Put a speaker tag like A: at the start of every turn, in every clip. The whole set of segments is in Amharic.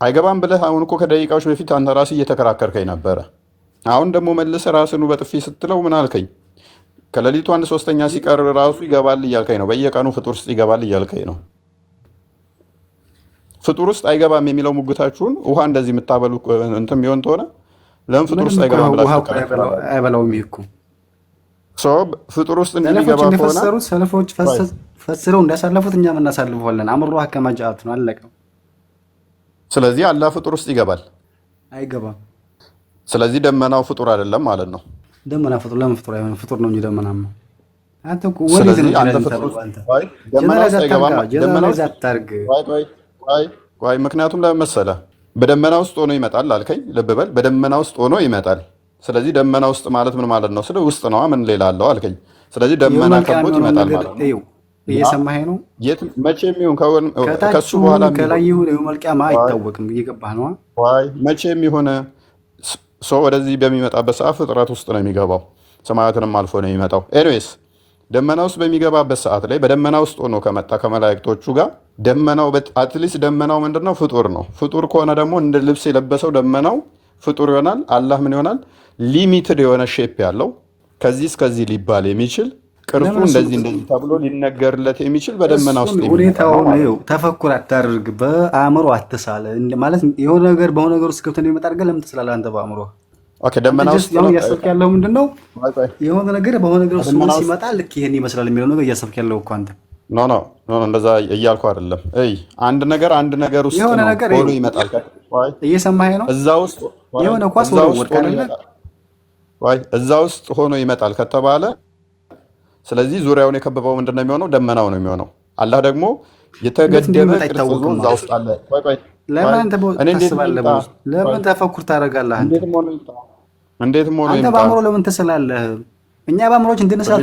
A: አይገባም ብለህ አሁን እኮ ከደቂቃዎች በፊት አንተ ራስህ እየተከራከርከኝ ነበረ። አሁን ደግሞ መልሰህ ራስኑ በጥፊ ስትለው ምን አልከኝ? ከሌሊቱ 1/3 ሲቀር ራሱ ይገባል እያልከኝ ነው። በየቀኑ ፍጡር ውስጥ ይገባል እያልከኝ ነው። ፍጡር ውስጥ አይገባም የሚለው ሙግታችሁን ውሃ እንደዚህ የምታበሉ እንትን ቢሆን ተሆነ ለምን ፍጡር ውስጥ አይገባም ብላችሁ
B: አይበላውም? ይሄ እኮ
A: ፍጡር ውስጥ እንደሚገባ ከሆነ
B: ሰለፎች ፈስረው እንዳሳለፉት እኛም እናሳልፈዋለን። አምሮ አከማጃት ነው አለቀ።
A: ስለዚህ አላህ ፍጡር ውስጥ ይገባል?
B: አይገባም።
A: ስለዚህ ደመናው ፍጡር አይደለም ማለት ነው።
B: ደመና ፍጡር ለምን ፍጡር አይሆንም? ፍጡር ነው እንጂ ደመናማ። አንተ እኮ
A: ስለዚህ አንተ ፍጡር ደመና ውስጥ አይገባም። ደመና ውስጥ
B: አታርግ።
A: ቆይ ምክንያቱም ለምን መሰለህ? በደመና ውስጥ ሆኖ ይመጣል አልከኝ። ልብ በል፣ በደመና ውስጥ ሆኖ ይመጣል። ስለዚህ ደመና ውስጥ ማለት ምን ማለት ነው? ስለ ውስጥ ነዋ። ምን ሌላ አለው አልከኝ። ስለዚህ ደመና ከቦት ይመጣል ማለት ነው።
B: እየሰማኸኝ ነው?
A: መቼም ይሁን ከሱ በኋላ
B: ከላይ ይሁን መልቂያማ አይታወቅም። እየገባህ ነው?
A: መቼም ይሁን ሰው ወደዚህ በሚመጣበት ሰዓት ፍጥረት ውስጥ ነው የሚገባው። ሰማያትንም አልፎ ነው የሚመጣው። ኤኒዌይስ ደመና ውስጥ በሚገባበት ሰዓት ላይ በደመና ውስጥ ሆኖ ከመጣ ከመላእክቶቹ ጋር ደመናው አትሊስት ደመናው ምንድን ነው? ፍጡር ነው። ፍጡር ከሆነ ደግሞ እንደ ልብስ የለበሰው ደመናው ፍጡር ይሆናል። አላህ ምን ይሆናል? ሊሚትድ የሆነ ሼፕ ያለው ከዚህ እስከዚህ ሊባል የሚችል ቅርጹ እንደዚህ እንደዚህ ተብሎ ሊነገርለት የሚችል በደመና ውስጥ
B: ሁኔታውን ተፈኩር አታድርግ። በአእምሮ አትሳለ ማለት የሆነ ነገር በሆነ ነገር ውስጥ ገብተህ የሚመጣ አድርገህ ለምን ትስላለህ አንተ በአእምሮ?
A: ደመና ውስጥ
B: እያሰብክ ያለው ምንድን ነው? የሆነ ነገር በሆነ ነገር ውስጥ ሲመጣ ልክ ይሄን ይመስላል የሚለው ነገር እያሰብክ ያለው እኮ አንተ።
A: ኖ እንደዛ እያልኩ አይደለም። አንድ ነገር ውስጥ
B: የሆነ ነገር
A: ሆኖ ይመጣል።
B: እየሰማኸኝ ነው?
A: እዛ ውስጥ
B: የሆነ ኳስ ወደ ወርቅ አይደለ?
A: እዛ ውስጥ ሆኖ ይመጣል ከተባለ ስለዚህ ዙሪያውን የከበበው ምንድነው የሚሆነው? ደመናው ነው የሚሆነው። አላህ ደግሞ የተገደበ ቅርጽ እዛ ውስጥ አለ።
B: ለምን ተፈኩር ታደርጋለህ?
A: እንዴት ሆኖ
B: አንተ በአእምሮ ለምን ትስላለህ? እኛ በአእምሮች እንድንስል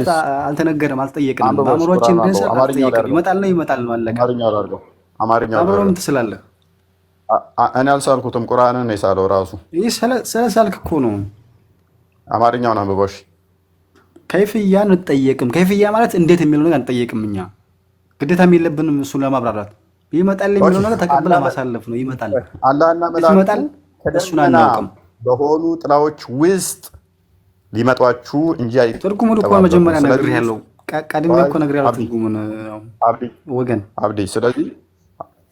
B: አልተነገረም፣ አልጠየቅንም። በአእምሮች እንድንስል አልጠየቅንም። ይመጣል ነው አለቀ።
A: አማርኛው
B: በአእምሮ ለምን ትስላለህ?
A: እኔ አልሳልኩትም፣ ቁርአንን ነው የሳለው ራሱ።
B: ይህ ስለሳልክ እኮ ነው።
A: አማርኛውን አንብቦሽ
B: ከይፍያ እንጠየቅም። ከይፍያ ማለት እንዴት የሚለው ነገር አንጠየቅም። እኛ ግዴታም የለብንም እሱን ለማብራራት። ይመጣል የሚለው ነገር ተቀብለ ማሳለፍ ነው። ይመጣል
A: አላህና መላእክቱ
B: እሱን አናውቅም።
A: በሆኑ ጥላዎች ውስጥ ሊመጧችሁ እንጂ
B: ትርጉሙን እኮ መጀመሪያ ነግሬሃለሁ። ቀድሜ እኮ ነግሬሃለሁ ትርጉሙን ወገን አብዲ።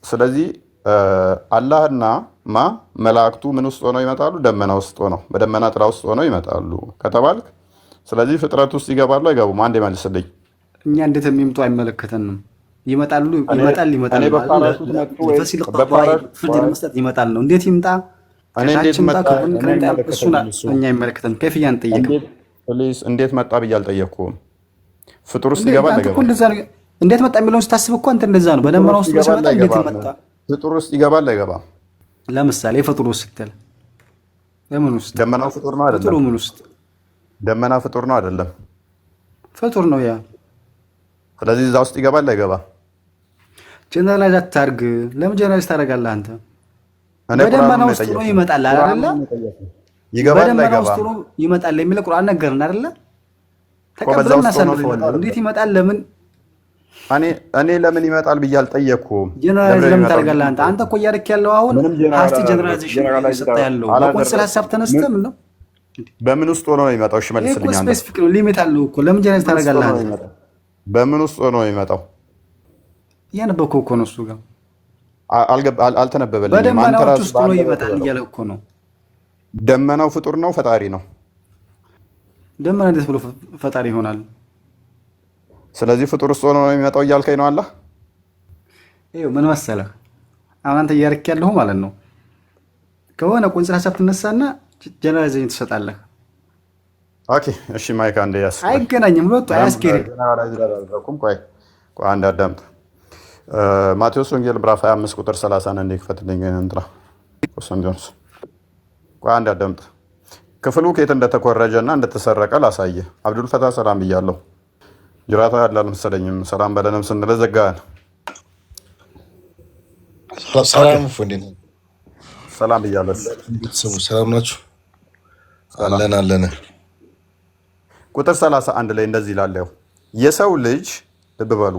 A: ስለዚህ አላህና መላእክቱ ምን ውስጥ ሆነው ይመጣሉ? ደመና ውስጥ ሆነው በደመና ጥላ ውስጥ ሆነው ይመጣሉ ከተባልክ ስለዚህ ፍጥረት ውስጥ ይገባሉ አይገቡም? አንዴ መልስልኝ።
B: እኛ እንዴት የሚምጡ አይመለከተንም። ይመጣል ፍርድ ለመስጠት ይመጣል ነው። እንዴት ይምጣ? እኛ አይመለከተንም። ከይፍያ እንጠይቅም።
A: እንዴት መጣ ብዬ አልጠየቅኩም። ፍጡር ውስጥ ይገባል አይገባም?
B: እንዴት መጣ የሚለውን ስታስብ እኮ አንተ እንደዛ ነው። በደመና ውስጥ ሲመጣ እንዴት ይመጣ?
A: ፍጡር ውስጥ ይገባል አይገባም?
B: ለምሳሌ ፍጡር ውስጥ ስትል ለምን ውስጥ?
A: ደመናው ፍጡር ነው አይደለም?
B: ፍጡሩ ምን ውስጥ?
A: ደመና ፍጡር ነው አይደለም?
B: ፍጡር ነው ያ።
A: ስለዚህ እዛ ውስጥ ይገባል አይገባም?
B: ጀነራላይዝ አታርግ። ለምን ጀነራላይዝ ታደርጋለህ አንተ? በደመና ውስጥ ነው ይመጣል አይደለ?
A: ይገባል አይገባም?
B: በደመና ውስጥ ነው ይመጣል የሚለው ቁርአን ነገርን አይደለ? ተቀብለን እናሳልፈዋለን። እንዴት ይመጣል? ለምን
A: እኔ ለምን ይመጣል ብዬ አልጠየቅኩም።
B: ጀነራላይዝ ለምን ታደርጋለህ አንተ? አንተ እኮ እያደረክ ያለው አሁን ሀስቲ ጀነራላይዜሽን እየሰጠህ ያለው በቁንጽል ሀሳብ ተነስተህ ምን ነው?
A: በምን ውስጥ ሆኖ ነው የሚመጣው? እሺ መልስልኝ። አንተ
B: ስፔሲፊክ ነው፣ ሊሚት አለው እኮ። ለምን ጀነራላይዝ ታደርጋለህ አንተ?
A: በምን ውስጥ ሆኖ ነው የሚመጣው?
B: ያነበብከው እኮ ነው እሱ ጋር
A: አልተነበበልኝም።
B: በደመናው ውስጥ ሆኖ ይመጣል እያለ እኮ ነው።
A: ደመናው ፍጡር ነው ፈጣሪ ነው?
B: ደመና እንዴት ብሎ ፈጣሪ ይሆናል?
A: ስለዚህ ፍጡር ውስጥ ሆኖ ነው የሚመጣው እያልከኝ ነው? አላህ
B: ምን መሰለህ አሁን አንተ እያደረክ ያለሁ ማለት ነው ከሆነ ቁንጽል ሀሳብ ትነሳና ጀነራላይዜሽን ትሰጣለህ።
A: ኦኬ እሺ፣ ማይክ አንዴ ያስ
B: አይገናኝም። ሁለቱ አያስኬድም።
A: ቆይ አንድ አዳምጥ። ማቴዎስ ወንጌል ምዕራፍ 25 ቁጥር 30 ነው። እንዲከፈትልኝ እንትና ቆስንጆንስ ቆይ አንድ አዳምጥ። ክፍሉ ከየት እንደተኮረጀና እንደተሰረቀ ላሳየ። አብዱል ፈታ ሰላም ብያለሁ። ጅራታ ያለ አልመሰለኝም። ሰላም በለንም ስንል ዘጋን።
C: ሰላም ፈንዲና
A: ሰላም ብያለሁ።
C: ሰላም ናችሁ? አለን።
A: ቁጥር 31 ላይ እንደዚህ ይላል። የሰው ልጅ ልብ በሉ፣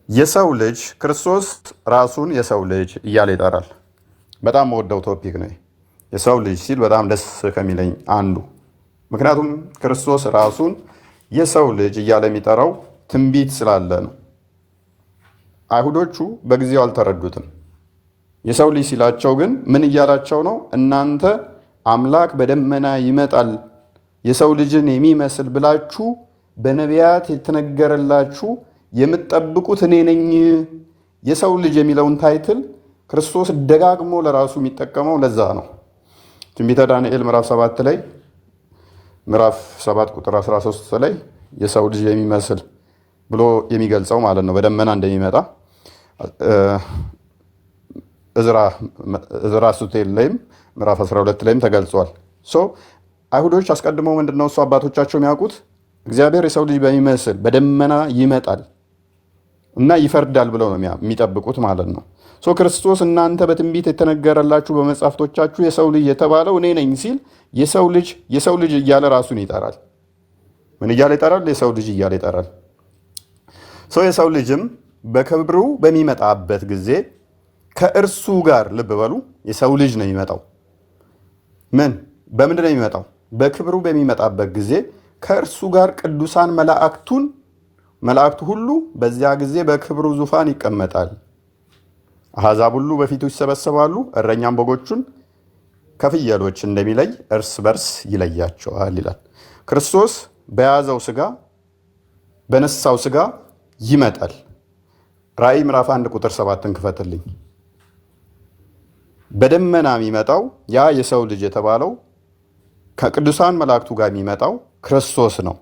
A: የሰው ልጅ ክርስቶስ ራሱን የሰው ልጅ እያለ ይጠራል። በጣም መወደው ቶፒክ ነው። የሰው ልጅ ሲል በጣም ደስ ከሚለኝ አንዱ ምክንያቱም ክርስቶስ ራሱን የሰው ልጅ እያለ የሚጠራው ትንቢት ስላለ ነው። አይሁዶቹ በጊዜው አልተረዱትም። የሰው ልጅ ሲላቸው ግን ምን እያላቸው ነው? እናንተ አምላክ በደመና ይመጣል የሰው ልጅን የሚመስል ብላችሁ በነቢያት የተነገረላችሁ የምትጠብቁት እኔ ነኝ። የሰው ልጅ የሚለውን ታይትል ክርስቶስ ደጋግሞ ለራሱ የሚጠቀመው ለዛ ነው። ትንቢተ ዳንኤል ምዕራፍ 7 ላይ ምዕራፍ 7 ቁጥር 13 ላይ የሰው ልጅ የሚመስል ብሎ የሚገልጸው ማለት ነው በደመና እንደሚመጣ። እዝራ ሱቴል ላይም ምዕራፍ 12 ላይም ተገልጿል። አይሁዶች አስቀድመው ምንድነው እሱ አባቶቻቸው የሚያውቁት እግዚአብሔር የሰው ልጅ በሚመስል በደመና ይመጣል እና ይፈርዳል ብለው ነው የሚጠብቁት ማለት ነው። ክርስቶስ እናንተ በትንቢት የተነገረላችሁ በመጻሕፍቶቻችሁ የሰው ልጅ የተባለው እኔ ነኝ ሲል የሰው ልጅ እያለ ራሱን ይጠራል። ምን እያለ ይጠራል? የሰው ልጅ እያለ ይጠራል። የሰው ልጅም በክብሩ በሚመጣበት ጊዜ ከእርሱ ጋር ልብ በሉ፣ የሰው ልጅ ነው የሚመጣው። በምንድን ነው የሚመጣው? በክብሩ በሚመጣበት ጊዜ ከእርሱ ጋር ቅዱሳን መላእክቱ ሁሉ በዚያ ጊዜ በክብሩ ዙፋን ይቀመጣል። አሕዛብ ሁሉ በፊቱ ይሰበሰባሉ። እረኛም በጎቹን ከፍየሎች እንደሚለይ እርስ በርስ ይለያቸዋል ይላል። ክርስቶስ በያዘው ስጋ በነሳው ስጋ ይመጣል። ራእይ ምዕራፍ 1 ቁጥር 7ን ክፈትልኝ። በደመና የሚመጣው ያ የሰው ልጅ የተባለው ከቅዱሳን መላእክቱ ጋር የሚመጣው ክርስቶስ ነው።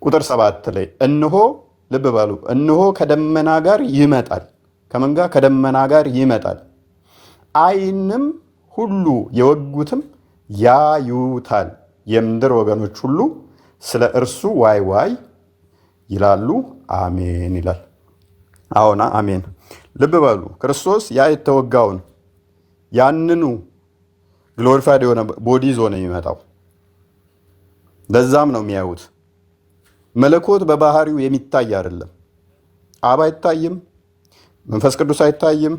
A: ቁጥር 7 ላይ እነሆ ልብ በሉ፣ እነሆ ከደመና ጋር ይመጣል። ከምን ጋር? ከደመና ጋር ይመጣል። ዓይንም ሁሉ የወጉትም ያዩታል። የምድር ወገኖች ሁሉ ስለ እርሱ ዋይ ዋይ ይላሉ። አሜን ይላል። አዎና አሜን። ልብ በሉ ክርስቶስ ያ የተወጋውን ያንኑ ግሎሪፋይድ የሆነ ቦዲ ይዞ ነው የሚመጣው። ለዛም ነው የሚያዩት። መለኮት በባህሪው የሚታይ አይደለም። አብ አይታይም፣ መንፈስ ቅዱስ አይታይም፣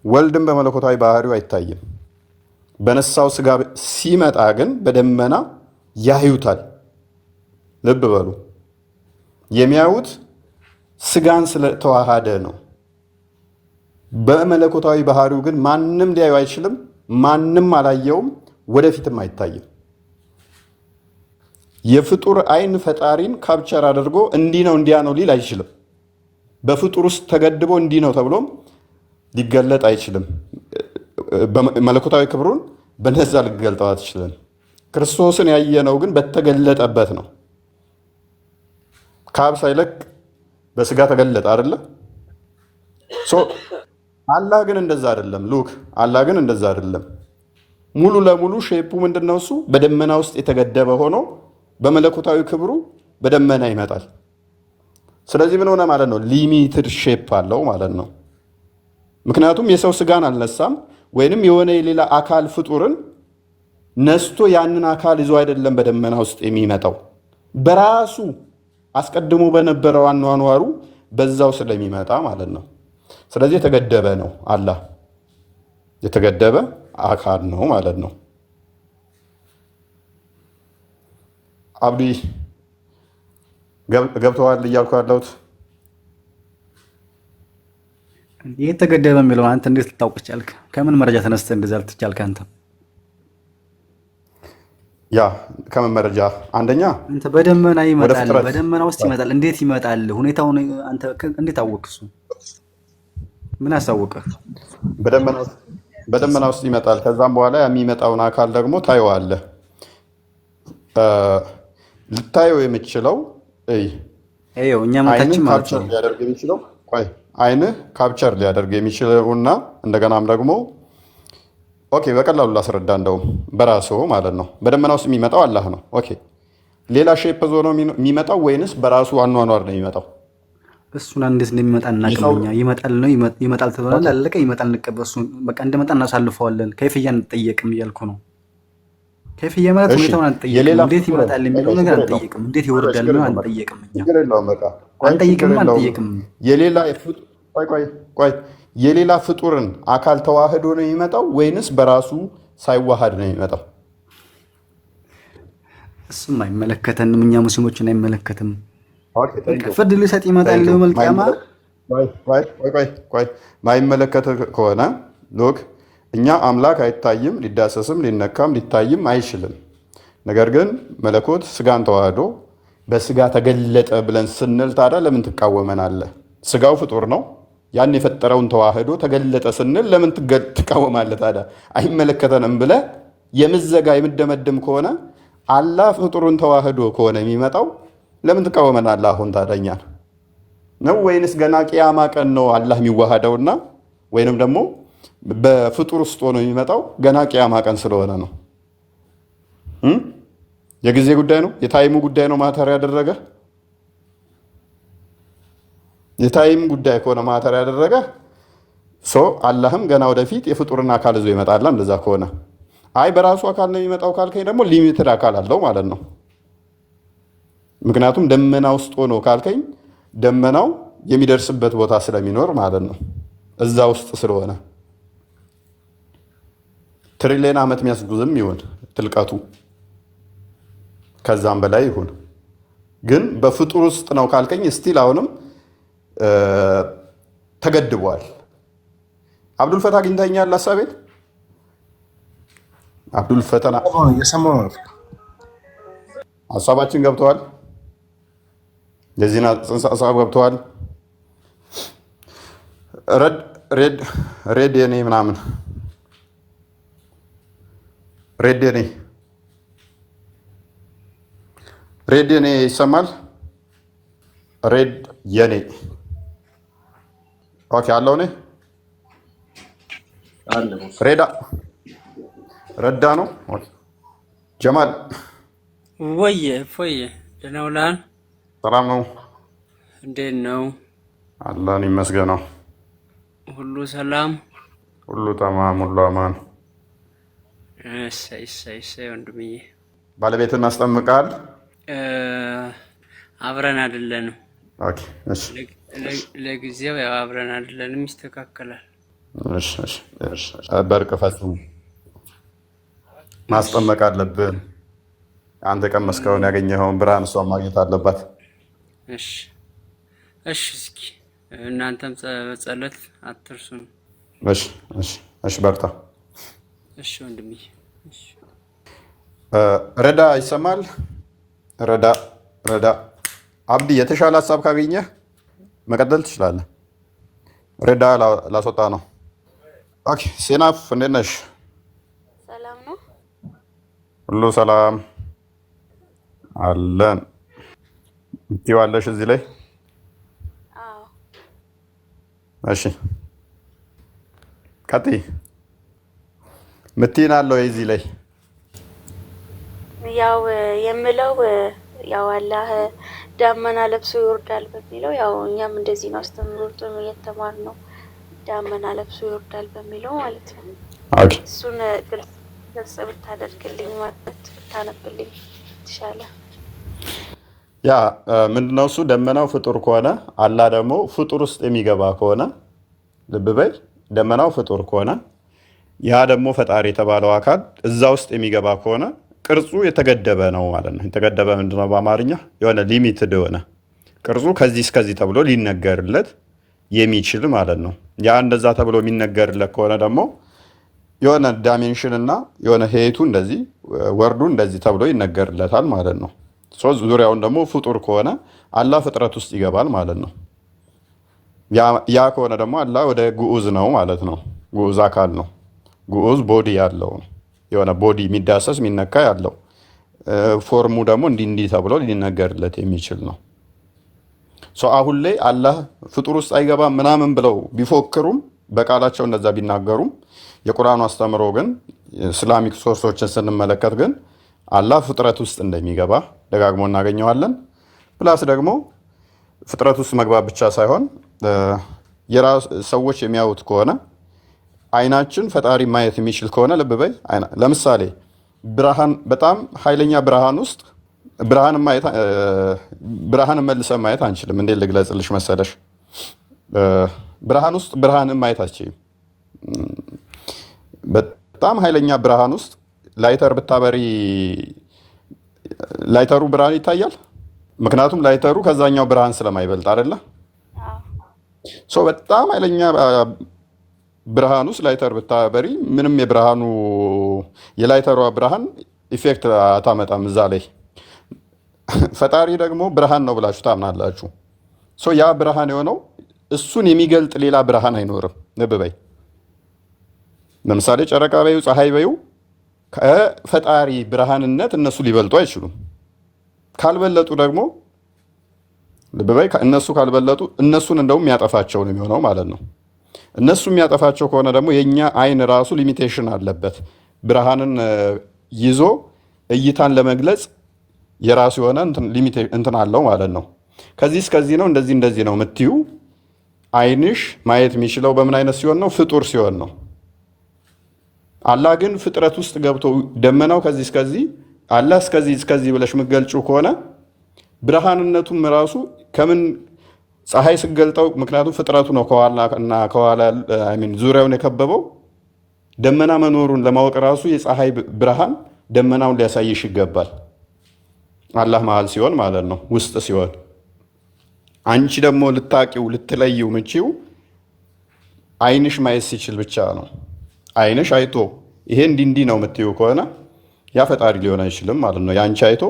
A: ወልድም በመለኮታዊ ባህሪው አይታይም። በነሳው ስጋ ሲመጣ ግን በደመና ያዩታል። ልብ በሉ የሚያዩት ስጋን ስለተዋሃደ ነው። በመለኮታዊ ባህሪው ግን ማንም ሊያዩ አይችልም። ማንም አላየውም፣ ወደፊትም አይታይም። የፍጡር አይን ፈጣሪን ካፕቸር አድርጎ እንዲህ ነው እንዲያ ነው ሊል አይችልም። በፍጡር ውስጥ ተገድቦ እንዲህ ነው ተብሎም ሊገለጥ አይችልም። መለኮታዊ ክብሩን በነዛ ልገልጠው አትችልም። ክርስቶስን ያየነው ግን በተገለጠበት ነው። ካብ ሳይለቅ በስጋ ተገለጠ አይደለ? አላህ ግን እንደዛ አይደለም። ሉክ አላህ ግን እንደዛ አይደለም። ሙሉ ለሙሉ ሼፑ ምንድነው? እሱ በደመና ውስጥ የተገደበ ሆኖ በመለኮታዊ ክብሩ በደመና ይመጣል። ስለዚህ ምን ሆነ ማለት ነው? ሊሚትድ ሼፕ አለው ማለት ነው። ምክንያቱም የሰው ስጋን አልነሳም፣ ወይንም የሆነ የሌላ አካል ፍጡርን ነስቶ ያንን አካል ይዞ አይደለም በደመና ውስጥ የሚመጣው፣ በራሱ አስቀድሞ በነበረው አኗኗሩ በዛው ስለሚመጣ ማለት ነው። ስለዚህ የተገደበ ነው። አላህ የተገደበ አካል ነው ማለት ነው። አብዲ ገብተዋል እያልኩ ያለሁት
B: የተገደበ የሚለውን አንተ እንዴት ልታውቅ ቻልክ? ከምን መረጃ ተነስተህ እንደዚያ ልትቻልክ? አንተ
A: ያ ከምን መረጃ? አንደኛ
B: አንተ በደመና ይመጣል፣ በደመና ውስጥ ይመጣል። እንዴት ይመጣል? ሁኔታውን አንተ እንዴት አወቅህ? እሱ ምን አሳወቀህ?
A: በደመና ውስጥ ይመጣል። ከዛም በኋላ የሚመጣውን አካል ደግሞ ታየዋለህ። ልታየው የምችለው
B: እኛ መታችን ማለት ነው
A: ሊያደርግ የሚችለው አይንህ ካፕቸር ሊያደርግ የሚችለውና እንደገናም ደግሞ ኦኬ፣ በቀላሉ ላስረዳ። እንደውም በራሱ ማለት ነው በደመና ውስጥ የሚመጣው አላህ ነው። ኦኬ፣ ሌላ ሼፕ ዞ ነው የሚመጣው ወይንስ በራሱ አኗኗር ነው የሚመጣው?
B: እሱን እንዴት እንደሚመጣ እናቅምኛ። ይመጣል ነው ይመጣል ተብሏል፣ አለቀ። ይመጣል እንቀበል። እሱን በቃ እንደመጣ እናሳልፈዋለን። ከይፍያ አንጠየቅም እያልኩ ነው። ከይፍያ ማለት ሁኔታውን አንጠየቅም። እንዴት ይመጣል የሚለው ነገር አንጠየቅም። እንዴት ይወርዳል ነው አንጠየቅም። እኛ አንጠየቅም። የሌላ
A: የሌላ ፍጡርን አካል ተዋህዶ ነው የሚመጣው ወይንስ በራሱ ሳይዋሃድ ነው የሚመጣው?
B: እሱም አይመለከተንም፣ እኛ ሙስሊሞችን አይመለከትም። ፍርድ ሊሰጥ ይመጣል የውመል ቂያማ።
A: ማይመለከት ከሆነ ሎክ እኛ አምላክ አይታይም፣ ሊዳሰስም ሊነካም ሊታይም አይችልም። ነገር ግን መለኮት ስጋን ተዋህዶ በስጋ ተገለጠ ብለን ስንል ታዲያ ለምን ትቃወመናለህ? ስጋው ፍጡር ነው። ያን የፈጠረውን ተዋህዶ ተገለጠ ስንል ለምን ትቃወማለህ ታዲያ? አይመለከተንም ብለህ የምዘጋ የምደመድም ከሆነ አላህ ፍጡሩን ተዋህዶ ከሆነ የሚመጣው ለምን ትቃወመናለህ? አሁን ታዲያ እኛን ነው ወይንስ ገና ቅያማ ቀን ነው አላህ የሚዋሃደውና ወይንም ደግሞ በፍጡር ውስጥ ሆኖ የሚመጣው ገና ቅያማ ቀን ስለሆነ ነው? የጊዜ ጉዳይ ነው? የታይሙ ጉዳይ ነው ማተር ያደረገ? የታይም ጉዳይ ከሆነ ማተር ያደረገ አላህም ገና ወደፊት የፍጡርን አካል ይዞ ይመጣል። እንደዛ ከሆነ አይ በራሱ አካል ነው የሚመጣው ካልከኝ ደግሞ ሊሚትድ አካል አለው ማለት ነው። ምክንያቱም ደመና ውስጥ ሆኖ ካልከኝ ደመናው የሚደርስበት ቦታ ስለሚኖር ማለት ነው። እዛ ውስጥ ስለሆነ ትሪሊየን ዓመት የሚያስጉዝም ይሁን ጥልቀቱ ከዛም በላይ ይሁን፣ ግን በፍጡር ውስጥ ነው ካልከኝ ስቲል አሁንም ተገድቧል። አብዱልፈታ አግኝተኸኛል? ሀሳቤን አብዱልፈተና ሀሳባችን ገብተዋል። የዚህን ጽንሰ ሀሳብ ገብተዋል። ሬድ የኔ ምናምን ሬድ የኔ ይሰማል? ሬድ የኔ ኦኬ አለው እኔ ረዳ ነው። ጀማል
D: ወየ ፎየ ደህና ውለሃል?
A: ሰላም ነው?
D: እንዴት ነው?
A: አላህን ይመስገነው።
D: ሁሉ ሰላም፣
A: ሁሉ ተማም፣ ሁሉ አማን።
D: እሰይ ወንድምዬ።
A: ባለቤትን አስጠምቃል?
D: አብረን አይደለንም።
A: ኦኬ እሺ።
D: ለጊዜው ያው አብረን አይደለንም፣ ይስተካከላል።
A: እሺ በርቅ ፈጽሙ። ማስጠመቅ አለብን። አንተ ቀመስከውን ያገኘኸውን ብርሃን እሷን ማግኘት አለባት።
D: እሺ እስኪ እናንተም ጸሎት አትርሱን።
A: እሺ በርታ።
D: እሺ ወንድምዬ።
A: ረዳ ይሰማል? ረዳ አብዲ የተሻለ ሀሳብ ካገኘህ መቀጠል ትችላለህ። ረዳ ላስወጣ ነው። ኦኬ ሴናፍ እንዴት ነሽ?
E: ሰላም ነው?
A: ሁሉ ሰላም አለን። ትይዋለሽ እዚህ ላይ?
E: አዎ።
A: እሺ ቀጥይ። ምትይን አለው እዚህ ላይ
E: ያው የምለው ያው አላህ ዳመና ለብሶ ይወርዳል በሚለው ያው እኛም እንደዚህ ነው አስተምሮቱን እየተማርነው ዳመና ለብሶ ይወርዳል በሚለው ማለት ነው።
A: ኦኬ
E: እሱን ግልጽ ብታደርግልኝ ማለት ብታነብልኝ ትሻለ።
A: ያ ምንድነው እሱ? ደመናው ፍጡር ከሆነ አላህ ደግሞ ፍጡር ውስጥ የሚገባ ከሆነ ልብ በይ፣ ደመናው ፍጡር ከሆነ ያ ደግሞ ፈጣሪ የተባለው አካል እዛ ውስጥ የሚገባ ከሆነ ቅርጹ የተገደበ ነው ማለት ነው። የተገደበ ምንድነው በአማርኛ? የሆነ ሊሚትድ የሆነ ቅርጹ ከዚህ እስከዚህ ተብሎ ሊነገርለት የሚችል ማለት ነው። ያ እንደዛ ተብሎ የሚነገርለት ከሆነ ደግሞ የሆነ ዳይሜንሽን እና የሆነ ሄቱ እንደዚህ ወርዱ እንደዚህ ተብሎ ይነገርለታል ማለት ነው። ዙሪያውን ደግሞ ፍጡር ከሆነ አላህ ፍጥረት ውስጥ ይገባል ማለት ነው። ያ ከሆነ ደግሞ አላህ ወደ ግዑዝ ነው ማለት ነው። ግዑዝ አካል ነው። ግዑዝ ቦዲ ያለው ነው። የሆነ ቦዲ የሚዳሰስ የሚነካ ያለው ፎርሙ ደግሞ እንዲህ ተብሎ ሊነገርለት የሚችል ነው። አሁን ላይ አላህ ፍጡር ውስጥ አይገባም ምናምን ብለው ቢፎክሩም በቃላቸው እንደዛ ቢናገሩም የቁርአኑ አስተምሮ ግን ኢስላሚክ ሶርሶችን ስንመለከት ግን አላህ ፍጥረት ውስጥ እንደሚገባ ደጋግሞ እናገኘዋለን። ፕላስ ደግሞ ፍጥረት ውስጥ መግባት ብቻ ሳይሆን ሰዎች የሚያዩት ከሆነ አይናችን ፈጣሪ ማየት የሚችል ከሆነ ልብ በይ፣ ለምሳሌ ብርሃን፣ በጣም ኃይለኛ ብርሃን ውስጥ ብርሃንን መልሰን ማየት አንችልም። እንዴት ልግለጽልሽ መሰለሽ? ብርሃን ውስጥ ብርሃንን ማየት አትችይም። በጣም ኃይለኛ ብርሃን ውስጥ ላይተር ብታበሪ ላይተሩ ብርሃን ይታያል። ምክንያቱም ላይተሩ ከዛኛው ብርሃን ስለማይበልጥ አይደለ? በጣም ኃይለኛ ብርሃን ውስጥ ላይተር ብታበሪ ምንም የላይተሯ ብርሃን ኢፌክት አታመጣም እዛ ላይ። ፈጣሪ ደግሞ ብርሃን ነው ብላችሁ ታምናላችሁ። ያ ብርሃን የሆነው እሱን የሚገልጥ ሌላ ብርሃን አይኖርም። ልብ በይ። ለምሳሌ ጨረቃ በዩ፣ ፀሐይ በዩ ከፈጣሪ ብርሃንነት እነሱ ሊበልጡ አይችሉም። ካልበለጡ ደግሞ ልብ በይ፣ እነሱ ካልበለጡ እነሱን እንደውም የሚያጠፋቸው ነው የሚሆነው ማለት ነው። እነሱ የሚያጠፋቸው ከሆነ ደግሞ የእኛ አይን ራሱ ሊሚቴሽን አለበት። ብርሃንን ይዞ እይታን ለመግለጽ የራሱ የሆነ እንትን አለው ማለት ነው። ከዚህ እስከዚህ ነው እንደዚህ ነው የምትዩ አይንሽ ማየት የሚችለው በምን አይነት ሲሆን ነው? ፍጡር ሲሆን ነው። አላህ ግን ፍጥረት ውስጥ ገብቶ ደመናው ከዚህ እስከዚህ አላህ እስከዚህ ብለሽ የምትገልጪው ከሆነ ብርሃንነቱም ራሱ ከምን ፀሐይ ስገልጠው፣ ምክንያቱም ፍጥረቱ ነው ከኋላ ዙሪያውን የከበበው ደመና መኖሩን ለማወቅ ራሱ የፀሐይ ብርሃን ደመናውን ሊያሳይሽ ይገባል። አላህ መሀል ሲሆን ማለት ነው፣ ውስጥ ሲሆን። አንቺ ደግሞ ልታቂው ልትለይው ምቺው አይንሽ ማየት ሲችል ብቻ ነው። አይንሽ አይቶ ይሄ እንዲህ ነው የምትይው ከሆነ ያ ፈጣሪ ሊሆን አይችልም ማለት ነው። የአንቺ አይቶ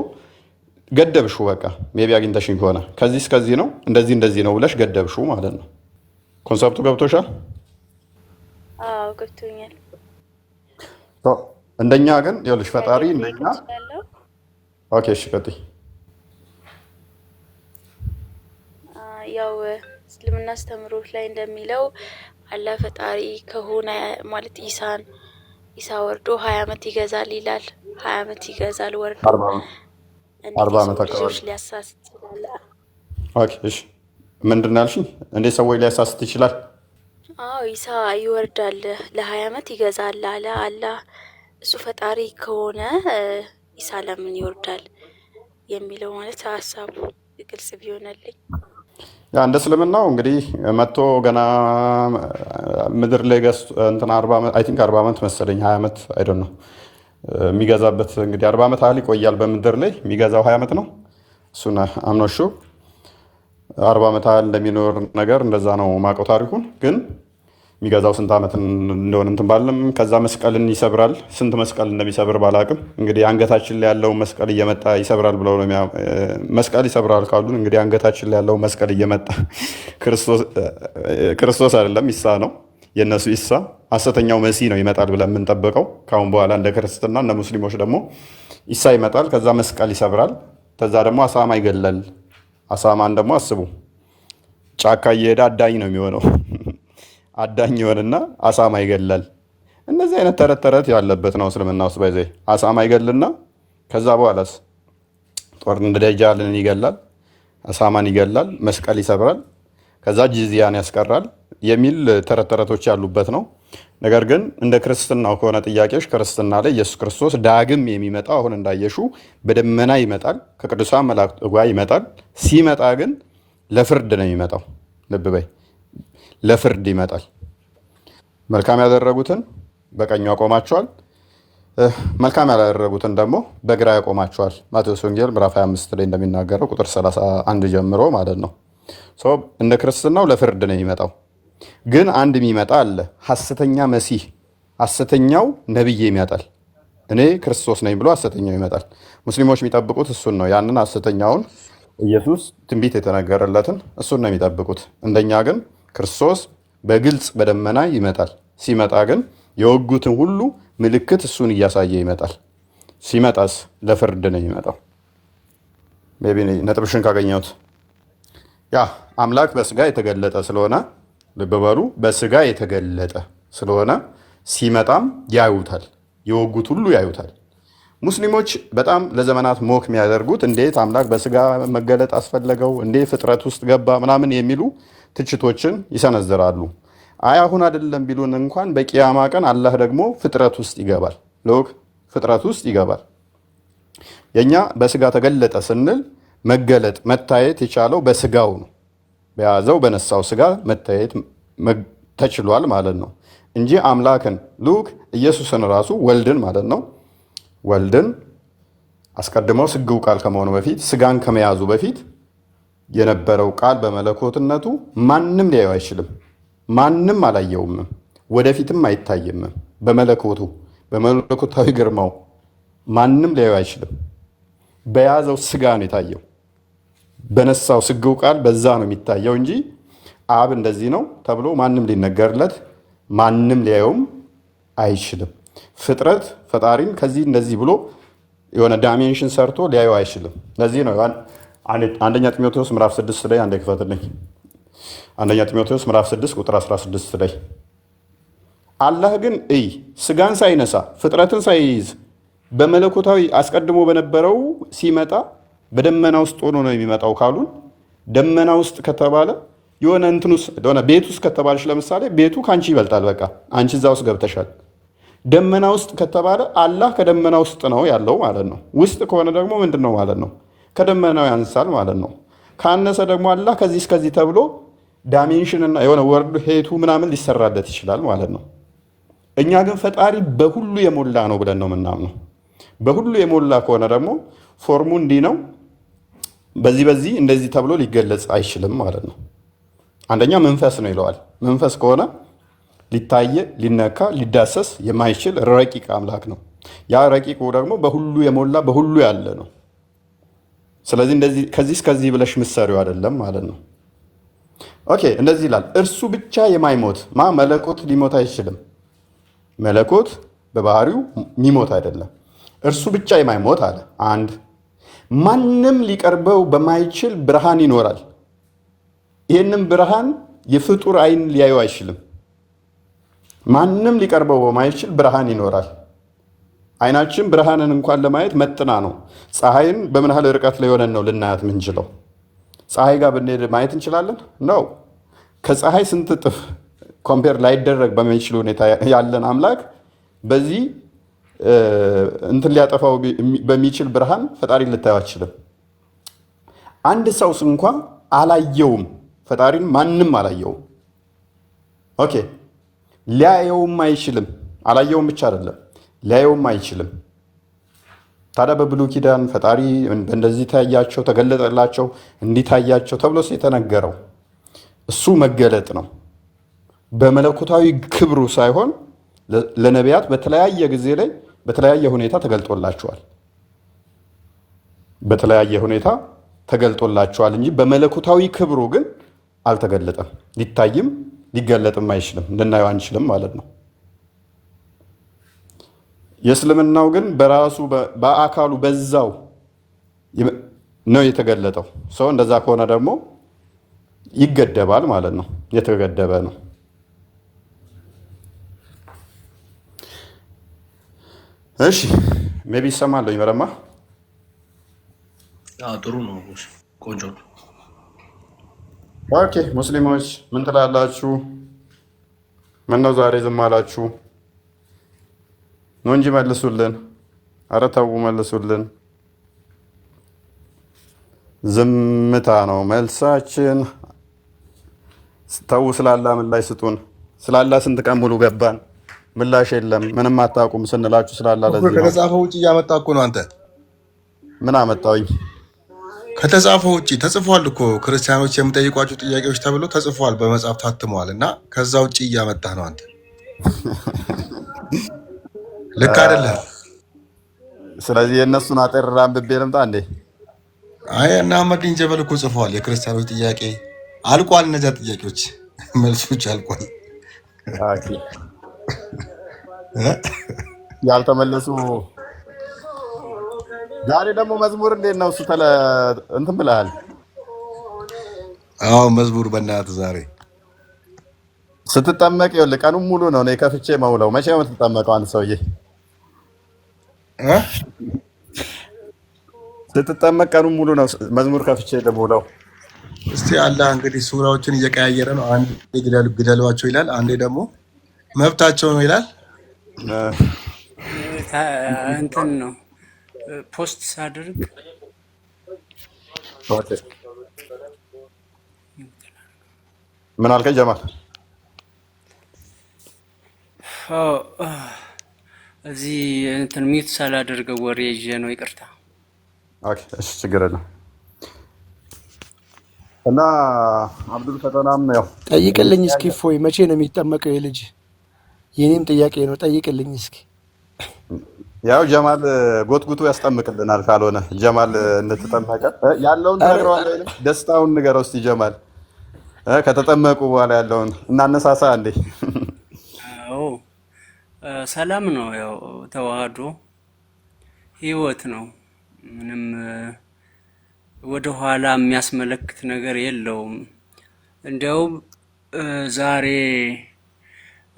A: ገደብሹ። በቃ ሜቢ አግኝተሽኝ ከሆነ ከዚህ እስከዚህ ነው እንደዚህ ነው ብለሽ ገደብሹ ማለት ነው። ኮንሰፕቱ ገብቶሻል?
E: አዎ ገብቶኛል።
A: እንደኛ ግን ይኸውልሽ ፈጣሪ እንደኛ ኦኬ፣ እሺ ቀጥይ።
E: ያው እስልምና አስተምሮት ላይ እንደሚለው አላህ ፈጣሪ ከሆነ ማለት ኢሳ ወርዶ 20 ዓመት ይገዛል ይላል። 20 ዓመት ይገዛል ወርዶ
A: 40 ዓመት አካባቢ
E: ሊያሳስት ይችላል።
A: ኦኬ፣ እሺ ምንድን ነው ያልሽኝ? እንዴት ሰዎች ሊያሳስት ይችላል?
E: አዎ ኢሳ ይወርዳል ለ20 ዓመት ይገዛል አለ አላህ። እሱ ፈጣሪ ከሆነ ኢሳ ለምን ይወርዳል የሚለው ማለት ሀሳቡ ግልጽ ቢሆንልኝ።
A: ያ እንደ እስልምናው እንግዲህ መጥቶ ገና ምድር ላይ ገዝቶ እንትን 40 ዓመት መሰለኝ 20 ዓመት አይደል ነው የሚገዛበት። እንግዲህ 40 ዓመት ያህል ይቆያል በምድር ላይ። የሚገዛው 20 ዓመት ነው። እሱን አምኖሹ 40 ዓመት ያህል እንደሚኖር ነገር እንደዛ ነው ማውቀው ታሪኩን። ግን የሚገዛው ስንት ዓመት እንደሆነ እንትን ባለም ከዛ መስቀልን ይሰብራል። ስንት መስቀል እንደሚሰብር ባላቅም እንግዲህ አንገታችን ላይ ያለው መስቀል እየመጣ ይሰብራል ብለው ነው መስቀል ይሰብራል ካሉን እንግዲህ አንገታችን ላይ ያለው መስቀል እየመጣ ክርስቶስ አይደለም ኢሳ ነው የእነሱ ኢሳ ሐሰተኛው መሲህ ነው ይመጣል ብለን የምንጠብቀው ካሁን በኋላ እንደ ክርስትና እንደ ሙስሊሞች ደግሞ ኢሳ ይመጣል። ከዛ መስቀል ይሰብራል። ከዛ ደግሞ አሳማ ይገላል። አሳማን ደግሞ አስቡ ጫካ እየሄደ አዳኝ ነው የሚሆነው። አዳኝ ይሆንና አሳማ ይገላል። እነዚህ አይነት ተረት ያለበት ነው እስልምና ውስጥ ባይዘ አሳማ ይገልና ከዛ በኋላስ ጦር እንደ ደጃልን ይገላል፣ አሳማን ይገላል፣ መስቀል ይሰብራል፣ ከዛ ጂዚያን ያስቀራል የሚል ተረቶች ያሉበት ነው። ነገር ግን እንደ ክርስትናው ከሆነ ጥያቄሽ ክርስትና ላይ ኢየሱስ ክርስቶስ ዳግም የሚመጣው አሁን እንዳየሹ በደመና ይመጣል፣ ከቅዱሳን መላእክት ጋር ይመጣል። ሲመጣ ግን ለፍርድ ነው የሚመጣው። ልብ በይ፣ ለፍርድ ይመጣል። መልካም ያደረጉትን በቀኙ ያቆማቸዋል፣ መልካም ያላደረጉትን ደግሞ በግራ ያቆማቸዋል። ማቴዎስ ወንጌል ምዕራፍ 25 ላይ እንደሚናገረው ቁጥር 31 ጀምሮ ማለት ነው። እንደ ክርስትናው ለፍርድ ነው የሚመጣው። ግን አንድ የሚመጣ አለ፣ ሐሰተኛ መሲህ፣ ሐሰተኛው ነብይ ይመጣል። እኔ ክርስቶስ ነኝ ብሎ ሐሰተኛው ይመጣል። ሙስሊሞች የሚጠብቁት እሱን ነው። ያንን ሐሰተኛውን ኢየሱስ ትንቢት የተነገረለትን እሱን ነው የሚጠብቁት። እንደኛ ግን ክርስቶስ በግልጽ በደመና ይመጣል። ሲመጣ ግን የወጉትን ሁሉ ምልክት እሱን እያሳየ ይመጣል። ሲመጣስ ለፍርድ ነው የሚመጣው። ነጥብሽን ካገኘሁት ያ አምላክ በስጋ የተገለጠ ስለሆነ ልብ በሉ፣ በስጋ የተገለጠ ስለሆነ ሲመጣም ያዩታል፣ የወጉት ሁሉ ያዩታል። ሙስሊሞች በጣም ለዘመናት ሞክ የሚያደርጉት እንዴት አምላክ በስጋ መገለጥ አስፈለገው፣ እንዴት ፍጥረት ውስጥ ገባ ምናምን የሚሉ ትችቶችን ይሰነዝራሉ። አይ አሁን አይደለም ቢሉን እንኳን በቂያማ ቀን አላህ ደግሞ ፍጥረት ውስጥ ይገባል። ሎክ ፍጥረት ውስጥ ይገባል። የኛ በስጋ ተገለጠ ስንል መገለጥ መታየት የቻለው በስጋው ነው። በያዘው በነሳው ስጋ መታየት ተችሏል ማለት ነው እንጂ አምላክን ሉክ ኢየሱስን ራሱ ወልድን ማለት ነው ወልድን አስቀድመው ስግው ቃል ከመሆኑ በፊት ስጋን ከመያዙ በፊት የነበረው ቃል በመለኮትነቱ ማንም ሊያየው አይችልም። ማንም አላየውም፣ ወደፊትም አይታይም። በመለኮታዊ ግርማው ማንም ሊያየው አይችልም። በያዘው ስጋ ነው የታየው። በነሳው ስግው ቃል በዛ ነው የሚታየው እንጂ አብ እንደዚህ ነው ተብሎ ማንም ሊነገርለት ማንም ሊያየውም አይችልም። ፍጥረት ፈጣሪን ከዚህ እንደዚህ ብሎ የሆነ ዳይሜንሽን ሰርቶ ሊያየው አይችልም። ለዚህ ነው አንደኛ ጢሞቴዎስ ምዕራፍ 6 ላይ አንዴ ክፈትልኝ። አንደኛ ጢሞቴዎስ ምዕራፍ 6 ቁጥር 16 ላይ አላህ ግን ስጋን ሳይነሳ ፍጥረትን ሳይይዝ በመለኮታዊ አስቀድሞ በነበረው ሲመጣ በደመና ውስጥ ሆኖ ነው የሚመጣው ካሉን ደመና ውስጥ ከተባለ የሆነ ቤት ውስጥ ከተባለች ለምሳሌ ቤቱ ከአንቺ ይበልጣል። በቃ አንቺ እዛ ውስጥ ገብተሻል። ደመና ውስጥ ከተባለ አላህ ከደመና ውስጥ ነው ያለው ማለት ነው። ውስጥ ከሆነ ደግሞ ምንድን ነው ማለት ነው? ከደመናው ያንሳል ማለት ነው። ካነሰ ደግሞ አላህ ከዚህ እስከዚህ ተብሎ ዳይሜንሽንና የሆነ ወርድ ሄቱ ምናምን ሊሰራለት ይችላል ማለት ነው። እኛ ግን ፈጣሪ በሁሉ የሞላ ነው ብለን ነው የምናምነው። በሁሉ የሞላ ከሆነ ደግሞ ፎርሙ እንዲህ ነው፣ በዚህ እንደዚህ ተብሎ ሊገለጽ አይችልም ማለት ነው። አንደኛ መንፈስ ነው ይለዋል። መንፈስ ከሆነ ሊታየ ሊነካ ሊዳሰስ የማይችል ረቂቅ አምላክ ነው። ያ ረቂቁ ደግሞ በሁሉ የሞላ በሁሉ ያለ ነው። ስለዚህ እንደዚህ ከዚህ እስከዚህ ብለሽ ምሰሪው አይደለም ማለት ነው። ኦኬ እንደዚህ ይላል። እርሱ ብቻ የማይሞት መለኮት ሊሞት አይችልም። መለኮት በባህሪው የሚሞት አይደለም። እርሱ ብቻ የማይሞት አለ። አንድ ማንም ሊቀርበው በማይችል ብርሃን ይኖራል። ይህንም ብርሃን የፍጡር አይን ሊያየው አይችልም። ማንም ሊቀርበው በማይችል ብርሃን ይኖራል። አይናችን ብርሃንን እንኳን ለማየት መጥና ነው። ፀሐይን በምን ያህል ርቀት ላይ ሆነን ነው ልናያት ምንችለው? ፀሐይ ጋር ብንሄድ ማየት እንችላለን ነው? ከፀሐይ ስንት እጥፍ ኮምፔር ላይደረግ በሚችል ሁኔታ ያለን አምላክ በዚህ እንትን ሊያጠፋው በሚችል ብርሃን ፈጣሪ ልታየው አትችልም። አንድ ሰውስ እንኳ አላየውም። ፈጣሪን ማንም አላየውም። ኦኬ ሊያየውም አይችልም። አላየውም ብቻ አይደለም ሊያየውም አይችልም። ታዲያ በብሉይ ኪዳን ፈጣሪ እንደዚህ ታያቸው፣ ተገለጠላቸው፣ እንዲታያቸው ተብሎ የተነገረው እሱ መገለጥ ነው። በመለኮታዊ ክብሩ ሳይሆን ለነቢያት በተለያየ ጊዜ ላይ በተለያየ ሁኔታ ተገልጦላቸዋል። በተለያየ ሁኔታ ተገልጦላቸዋል እንጂ በመለኮታዊ ክብሩ ግን አልተገለጠም። ሊታይም ሊገለጥም አይችልም። ልናየው አንችልም ማለት ነው። የእስልምናው ግን በራሱ በአካሉ በዛው ነው የተገለጠው። ሰው እንደዛ ከሆነ ደግሞ ይገደባል ማለት ነው። የተገደበ ነው። እሺ ሜቢ ይሰማለሁ። ይመረማ
C: ጥሩ ነው። ቆንጆ ነው።
A: ኦኬ ሙስሊሞች ምን ትላላችሁ? ምነው ዛሬ ዝም አላችሁ? ነው እንጂ መልሱልን። ኧረ ተው መልሱልን። ዝምታ ነው መልሳችን። ተው ስላላ ምላሽ ስጡን። ስላላ ስንት ቀን ሙሉ ገባን፣ ምላሽ የለም። ምንም አታውቁም ስንላችሁ ስላላ ለዚህ ነው።
C: ከተጻፈው ውጭ እያመጣ እኮ ነው። አንተ
A: ምን አመጣውኝ?
C: ከተጻፈው ውጭ ተጽፏል እኮ ክርስቲያኖች የሚጠይቋቸው ጥያቄዎች ተብሎ ተጽፏል፣ በመጽሐፍ ታትመዋል። እና ከዛ ውጭ እያመጣህ ነው አንተ። ልክ አይደለም።
A: ስለዚህ የእነሱን አጠር አንብቤ ልምጣ እንዴ?
C: አይ እና አህመዲን ጀበል እኮ ጽፈዋል። የክርስቲያኖች ጥያቄ አልቋል። እነዚያ ጥያቄዎች መልሶች አልቋል።
A: ያልተመለሱ ዛሬ ደግሞ መዝሙር እንዴት ነው? እሱ እንትን ብለሃል?
C: አዎ መዝሙር በእናትህ ዛሬ
A: ስትጠመቅ ይኸውልህ ቀኑን ሙሉ ነው እኔ ከፍቼ መውለው። መቼ ነው የምትጠመቀው አንድ ሰውዬ? ስትጠመቅ ቀኑን ሙሉ ነው መዝሙር ከፍቼ የምውለው።
C: እስቲ አላህ እንግዲህ ሱራዎችን እየቀያየረ ነው። አንዴ ግደሏቸው ይላል፣ አንዴ ደግሞ መብታቸው ነው ይላል።
D: እንትን ነው ፖስት ሳደርግ
A: ምን አልከኝ ጀማል?
D: እዚህ እንትን ሚት ሳላደርገው ወሬ ይዤ ነው፣ ይቅርታ።
A: ኦኬ እሺ፣ ችግር የለም። እና አብዱል ፈተናም ያው
F: ጠይቅልኝ እስኪ እፎይ፣ መቼ ነው የሚጠመቀው የልጅ? የኔም ጥያቄ ነው፣ ጠይቅልኝ እስኪ።
A: ያው ጀማል ጎትጉቶ ያስጠምቅልናል። ካልሆነ ጀማል እንድትጠመቀ ያለውን ትነግረዋለህ። ደስታውን ንገረው እስቲ ጀማል፣ ከተጠመቁ በኋላ ያለውን እናነሳሳ እንዴ።
D: አዎ ሰላም ነው። ያው ተዋህዶ ህይወት ነው። ምንም ወደ ኋላ የሚያስመለክት ነገር የለውም። እንዲያውም ዛሬ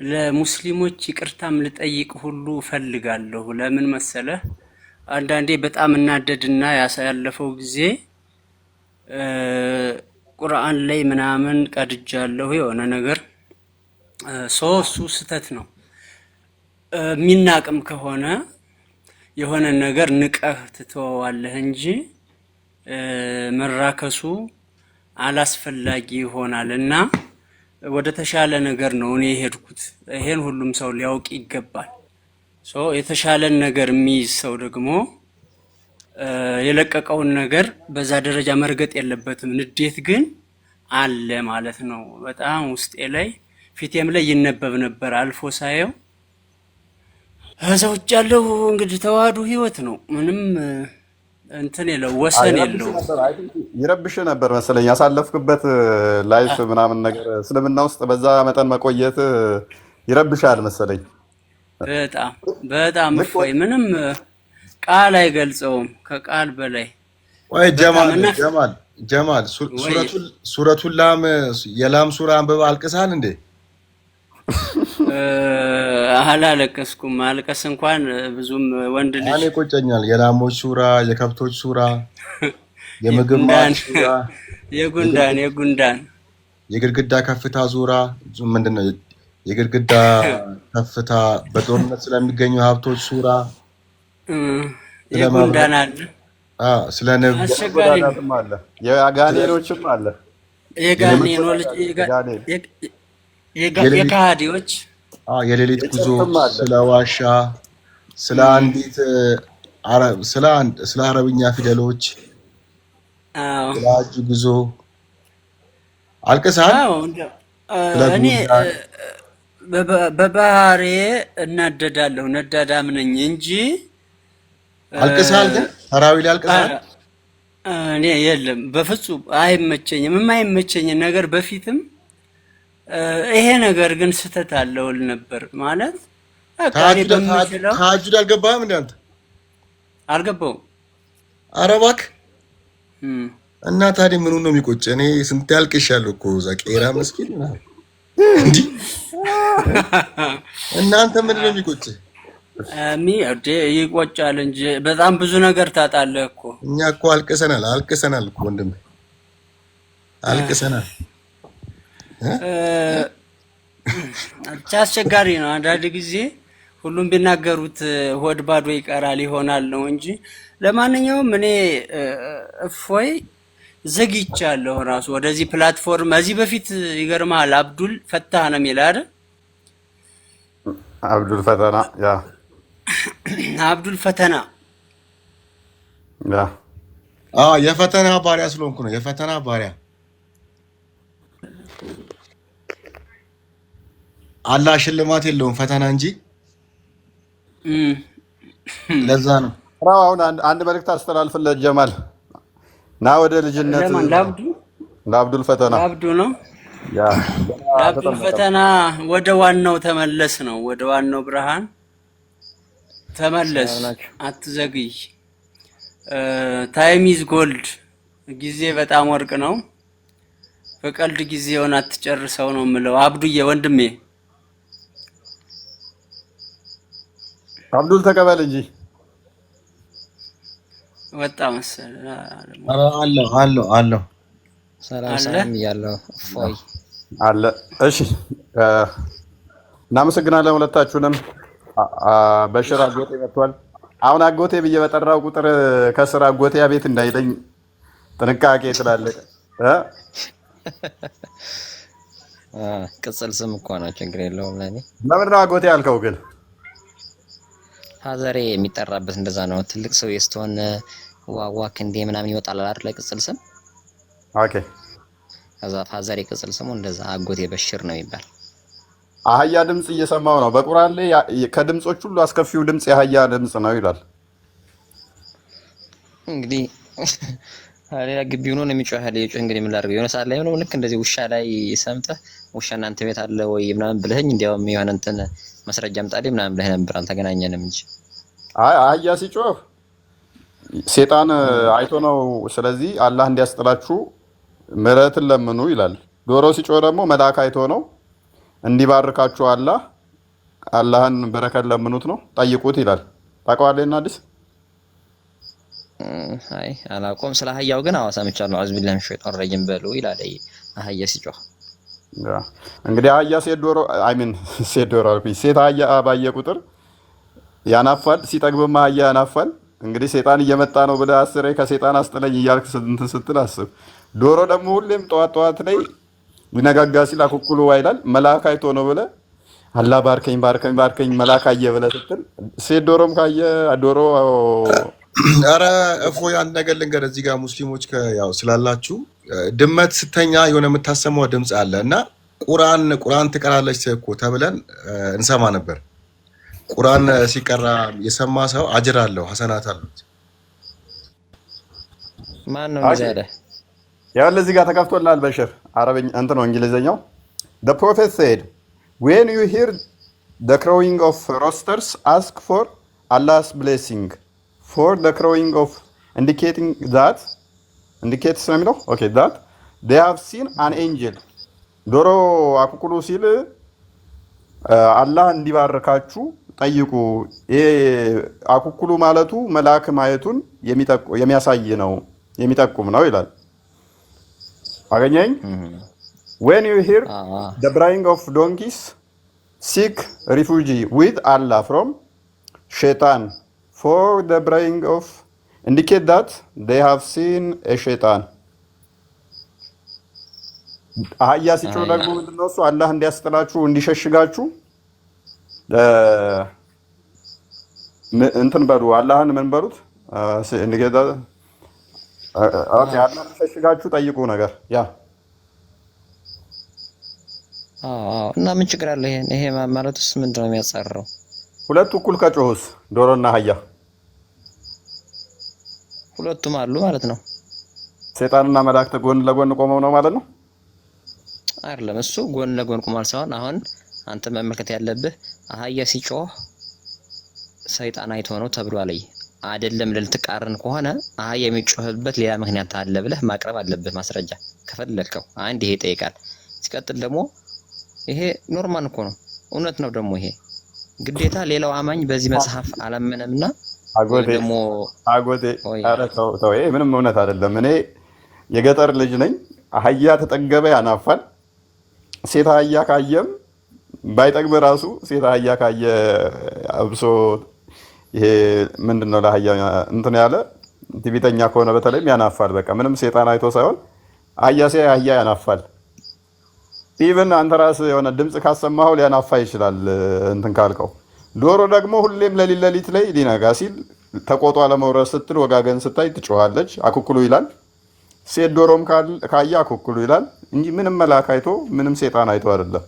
D: ለሙስሊሞች ይቅርታም ልጠይቅ ሁሉ እፈልጋለሁ። ለምን መሰለህ? አንዳንዴ በጣም እናደድና ያሳለፈው ጊዜ ቁርአን ላይ ምናምን ቀድጃለሁ የሆነ ነገር እሱ ስህተት ነው። የሚናቅም ከሆነ የሆነ ነገር ንቀህ ትተዋለህ እንጂ መራከሱ አላስፈላጊ ይሆናል እና ወደ ተሻለ ነገር ነው እኔ የሄድኩት። ይሄን ሁሉም ሰው ሊያውቅ ይገባል። የተሻለን ነገር የሚይዝ ሰው ደግሞ የለቀቀውን ነገር በዛ ደረጃ መርገጥ የለበትም። ንዴት ግን አለ ማለት ነው። በጣም ውስጤ ላይ ፊቴም ላይ ይነበብ ነበር አልፎ ሳየው። ከዛ ውጭ ያለው እንግዲህ ተዋህዶ ህይወት ነው። ምንም እንትን የለው ወሰን የለው።
A: ይረብሽ ነበር መሰለኝ ያሳለፍክበት ላይፍ ምናምን ነገር እስልምና ውስጥ በዛ መጠን መቆየት ይረብሻል መሰለኝ።
D: በጣም በጣም እፎይ ምንም ቃል አይገልጸውም ከቃል በላይ።
C: ወይ ጀማል ሱረቱን ላም የላም ሱራ አንብበህ አልቅሳል እንዴ?
D: አላለቀስኩም። ማልቀስ እንኳን ብዙም ወንድ ልጅ
C: እኔ ቆጨኛል። የላሞች ሱራ፣ የከብቶች ሱራ፣ የምግብ ሱራ፣
D: የጉንዳን
C: የግድግዳ ከፍታ ዙራ ምንድነው? የግድግዳ ከፍታ በጦርነት ስለሚገኙ ሀብቶች ሱራ፣
D: የጉንዳን አለ።
C: ስለ ንብ
D: አስቸጋሪ
A: አለ። የጋኔኖችም አለ።
D: የካሃዲዎች
C: የሌሊት ጉዞ፣ ስለ ዋሻ፣ ስለ አንዲት ስለ አረብኛ ፊደሎች፣ ስለ ሀጅ ጉዞ አልቅሳል።
D: እኔ በባህሬ እናደዳለሁ፣ ነዳዳም ነኝ እንጂ
C: አልቅሳል። ግን ተራዊ ላይ አልቅሳል።
D: እኔ የለም በፍጹም አይመቸኝም። የማይመቸኝን ነገር በፊትም ይሄ ነገር ግን ስህተት አለውል ነበር ማለት
C: ተሐጁድ አልገባህም እንዴ አንተ?
D: አልገባውም።
C: ኧረ እባክህ እና ታዲያ ምኑ ነው የሚቆጭ? እኔ ስንት ያልቅሻለሁ እኮ እዛ ቄራ መስጊድ እንዴ። እናንተ ምንድን ነው የሚቆጭ?
D: ይቆጫል እንጂ በጣም ብዙ ነገር ታጣለህ እኮ።
C: እኛ እኮ አልቅሰናል እኮ ወንድም አልቅሰናል።
D: ብቻ አስቸጋሪ ነው። አንዳንድ ጊዜ ሁሉም ቢናገሩት ሆድ ባዶ ይቀራል ይሆናል ነው እንጂ። ለማንኛውም እኔ እፎይ ዘግይቻለሁ ራሱ ወደዚህ ፕላትፎርም። እዚህ በፊት ይገርማል አብዱል ፈታህ ነው የሚል አይደል?
A: አብዱል ፈተና ያ
D: አብዱል ፈተና
A: ያ
C: የፈተና ባሪያ ስለሆንኩ ነው። የፈተና ባሪያ አላህ ሽልማት የለውም ፈተና እንጂ። ለዛ ነው
A: አሁን አንድ መልእክት አስተላልፍለት ጀማል ና ወደ ልጅነት ለአብዱል ፈተና
D: አብዱ ነው ለአብዱል ፈተና ወደ ዋናው ተመለስ ነው። ወደ ዋናው ብርሃን ተመለስ፣ አትዘግይ። ታይም ኢዝ ጎልድ። ጊዜ በጣም ወርቅ ነው። በቀልድ ጊዜውን አትጨርሰው ነው የምለው። አብዱዬ ወንድሜ
A: አብዱል ተቀበል እንጂ ወጣ
D: መሰለህ።
C: አለው
G: ሰላም ያለው እፎይ
A: አለ። እሺ እናመሰግናለን ሁለታችሁንም። በሽር አጎቴ መጥቷል። አሁን አጎቴ ብዬ በጠራው ቁጥር ከስራ አጎቴ ቤት እንዳይለኝ ጥንቃቄ ስላለቀ
G: ቅጽል ስም እኮ ነው፣ ችግር የለውም ለኔ።
A: ለምንድን ነው አጎቴ ያልከው ግን?
G: ፋዘሬ የሚጠራበት እንደዛ ነው። ትልቅ ሰው የስትሆን ዋዋ ክንዴ ምናምን ይወጣል አይደል? ቅጽል ስም።
A: ኦኬ።
G: ከዛ ፋዘሬ ቅጽል ስሙ እንደዛ አጎቴ በሽር ነው የሚባል።
A: አህያ ድምፅ እየሰማው ነው። በቁርአን ላይ ከድምጾች ሁሉ አስከፊው ድምፅ የአህያ ድምፅ ነው ይላል።
G: እንግዲህ ሌላ ግቢ ሆኖ ነው የሚጮህ ያለ የጮህ። እንግዲህ ምን ላድርገው? የሆነ ሰዓት ላይ ሆኖ ልክ እንደዚህ ውሻ ላይ ሰምተህ ውሻ እናንተ ቤት አለ ወይ ምናምን ብለኸኝ እንዲያውም የሆነ እንትን መስረጃ አምጣልኝ ምናምን ብለህ ነበር። አልተገናኘንም እንጂ
A: አይ አህያ ሲጮህ ሴጣን አይቶ ነው። ስለዚህ አላህ እንዲያስጥላችሁ ምሕረትን ለምኑ ይላል። ዶሮ ሲጮህ ደግሞ መልአክ አይቶ ነው። እንዲባርካችሁ አላህን በረከት ለምኑት ነው፣ ጠይቁት ይላል። ታውቀዋለህ እና አዲስ?
G: አይ አላውቀውም። ስለ አህያው ግን አዋሳ ሰምቻለሁ። አውዝ ቢላሂ ሚነሽ ሸይጣን ረጂም በሉ ይላል አህያ ሲጮህ።
A: እንግዲህ አህያ ሴት አህያ ባየ ቁጥር ያናፋል፣ ሲጠግብማ አህያ ያናፋል። እንግዲህ ሴጣን እየመጣ ነው ብለህ አስሬ ከሴጣን አስጥለኝ እያልክ እንትን ስትል አስብ። ዶሮ ደግሞ ሁሌም ጠዋት ላይ ሊነጋጋ ሲል አኩኩሉ ይላል። መልአክ አይቶ ነው ብለህ አላህ ባርከኝ መልአክ አየ ብለህ ስትል ሴት ዶሮም ካየ ዶሮ
C: ኧረ እፎይ አንድ ነገር ልንገር። እዚህ ጋር ሙስሊሞች ያው ስላላችሁ ድመት ስተኛ የሆነ የምታሰማው ድምፅ አለ እና ቁርአን ትቀራለች እኮ ተብለን እንሰማ ነበር። ቁርአን ሲቀራ የሰማ ሰው አጅር አለው፣ ሐሰናት አሉት።
G: ማን ነው እንደዛ?
A: ያው ለዚህ ጋር ተከፍቶልሃል በሽር አረብኛ እንትን ነው እንግሊዘኛው። The prophet said when you hear the crowing of roosters ask for Allah's blessing for the crowing of indicates ነው የሚለው ኦኬ that they have seen an angel። ዶሮ አኩኩሉ ሲል አላህ እንዲባርካችሁ ጠይቁ። ይሄ አኩኩሉ ማለቱ መልአክ ማየቱን የሚያሳይ ነው የሚጠቁም ነው ይላል። አገኘኝ። when you hear the braying of donkeys seek refuge with Allah from shaitan for the braying of indicate that they have seen a shaitan። አህያ ሲጮህ ደግሞ ምንድነው እሱ? አላህ እንዲያስጥላችሁ እንዲሸሽጋችሁ እንትን በሉ አላህን ምን በሉት እንዲገዛ አላህ እንዲሸሽጋችሁ ጠይቁ ነገር ያ
G: እና ምን ችግር አለ? ይሄ ማለትስ ምንድነው የሚያጻርረው?
A: ሁለቱ እኩል ከጮህስ ዶሮና አህያ
G: ሁለቱም አሉ ማለት ነው።
A: ሰይጣንና መላእክት ጎን ለጎን ቆመው ነው ማለት ነው
G: አይደለም? እሱ ጎን ለጎን ቆማል ሳይሆን አሁን አንተ መመልከት ያለብህ አህያ ሲጮህ ሰይጣን አይቶ ነው ተብሏል አይደለም። ልትቃረን ከሆነ አህያ የሚጮህበት ሌላ ምክንያት አለ ብለህ ማቅረብ አለብህ ማስረጃ ከፈለከው። አንድ ይሄ ይጠይቃል። ሲቀጥል ደግሞ ይሄ ኖርማል እኮ ነው፣ እውነት ነው። ደግሞ ይሄ ግዴታ ሌላው አማኝ በዚህ መጽሐፍ አላመነምና
A: አጎቴ ኧረ ተው፣ ይሄ ምንም እውነት አይደለም። እኔ የገጠር ልጅ ነኝ። አህያ ተጠገበ ያናፋል። ሴት አህያ ካየም ባይጠግብ ራሱ ሴት አህያ ካየ አብሶ ይሄ ምንድነው ለአህያ እንትን ያለ ትዕቢተኛ ከሆነ በተለይም ያናፋል። በቃ ምንም ሴጣን አይቶ ሳይሆን አህያ አህያ ያናፋል። ኢቭን አንተ ራስህ የሆነ ድምፅ ካሰማኸው ሊያናፋ ይችላል እንትን ካልከው። ዶሮ ደግሞ ሁሌም ለሊት ላይ ሊነጋ ሲል ተቆጧ ለመውረድ ስትል ወጋገን ስታይ ትጮኻለች፣ አኩኩሉ ይላል። ሴት ዶሮም ካየ አኩኩሉ ይላል እንጂ ምንም መልአክ አይቶ ምንም ሴጣን አይቶ አይደለም።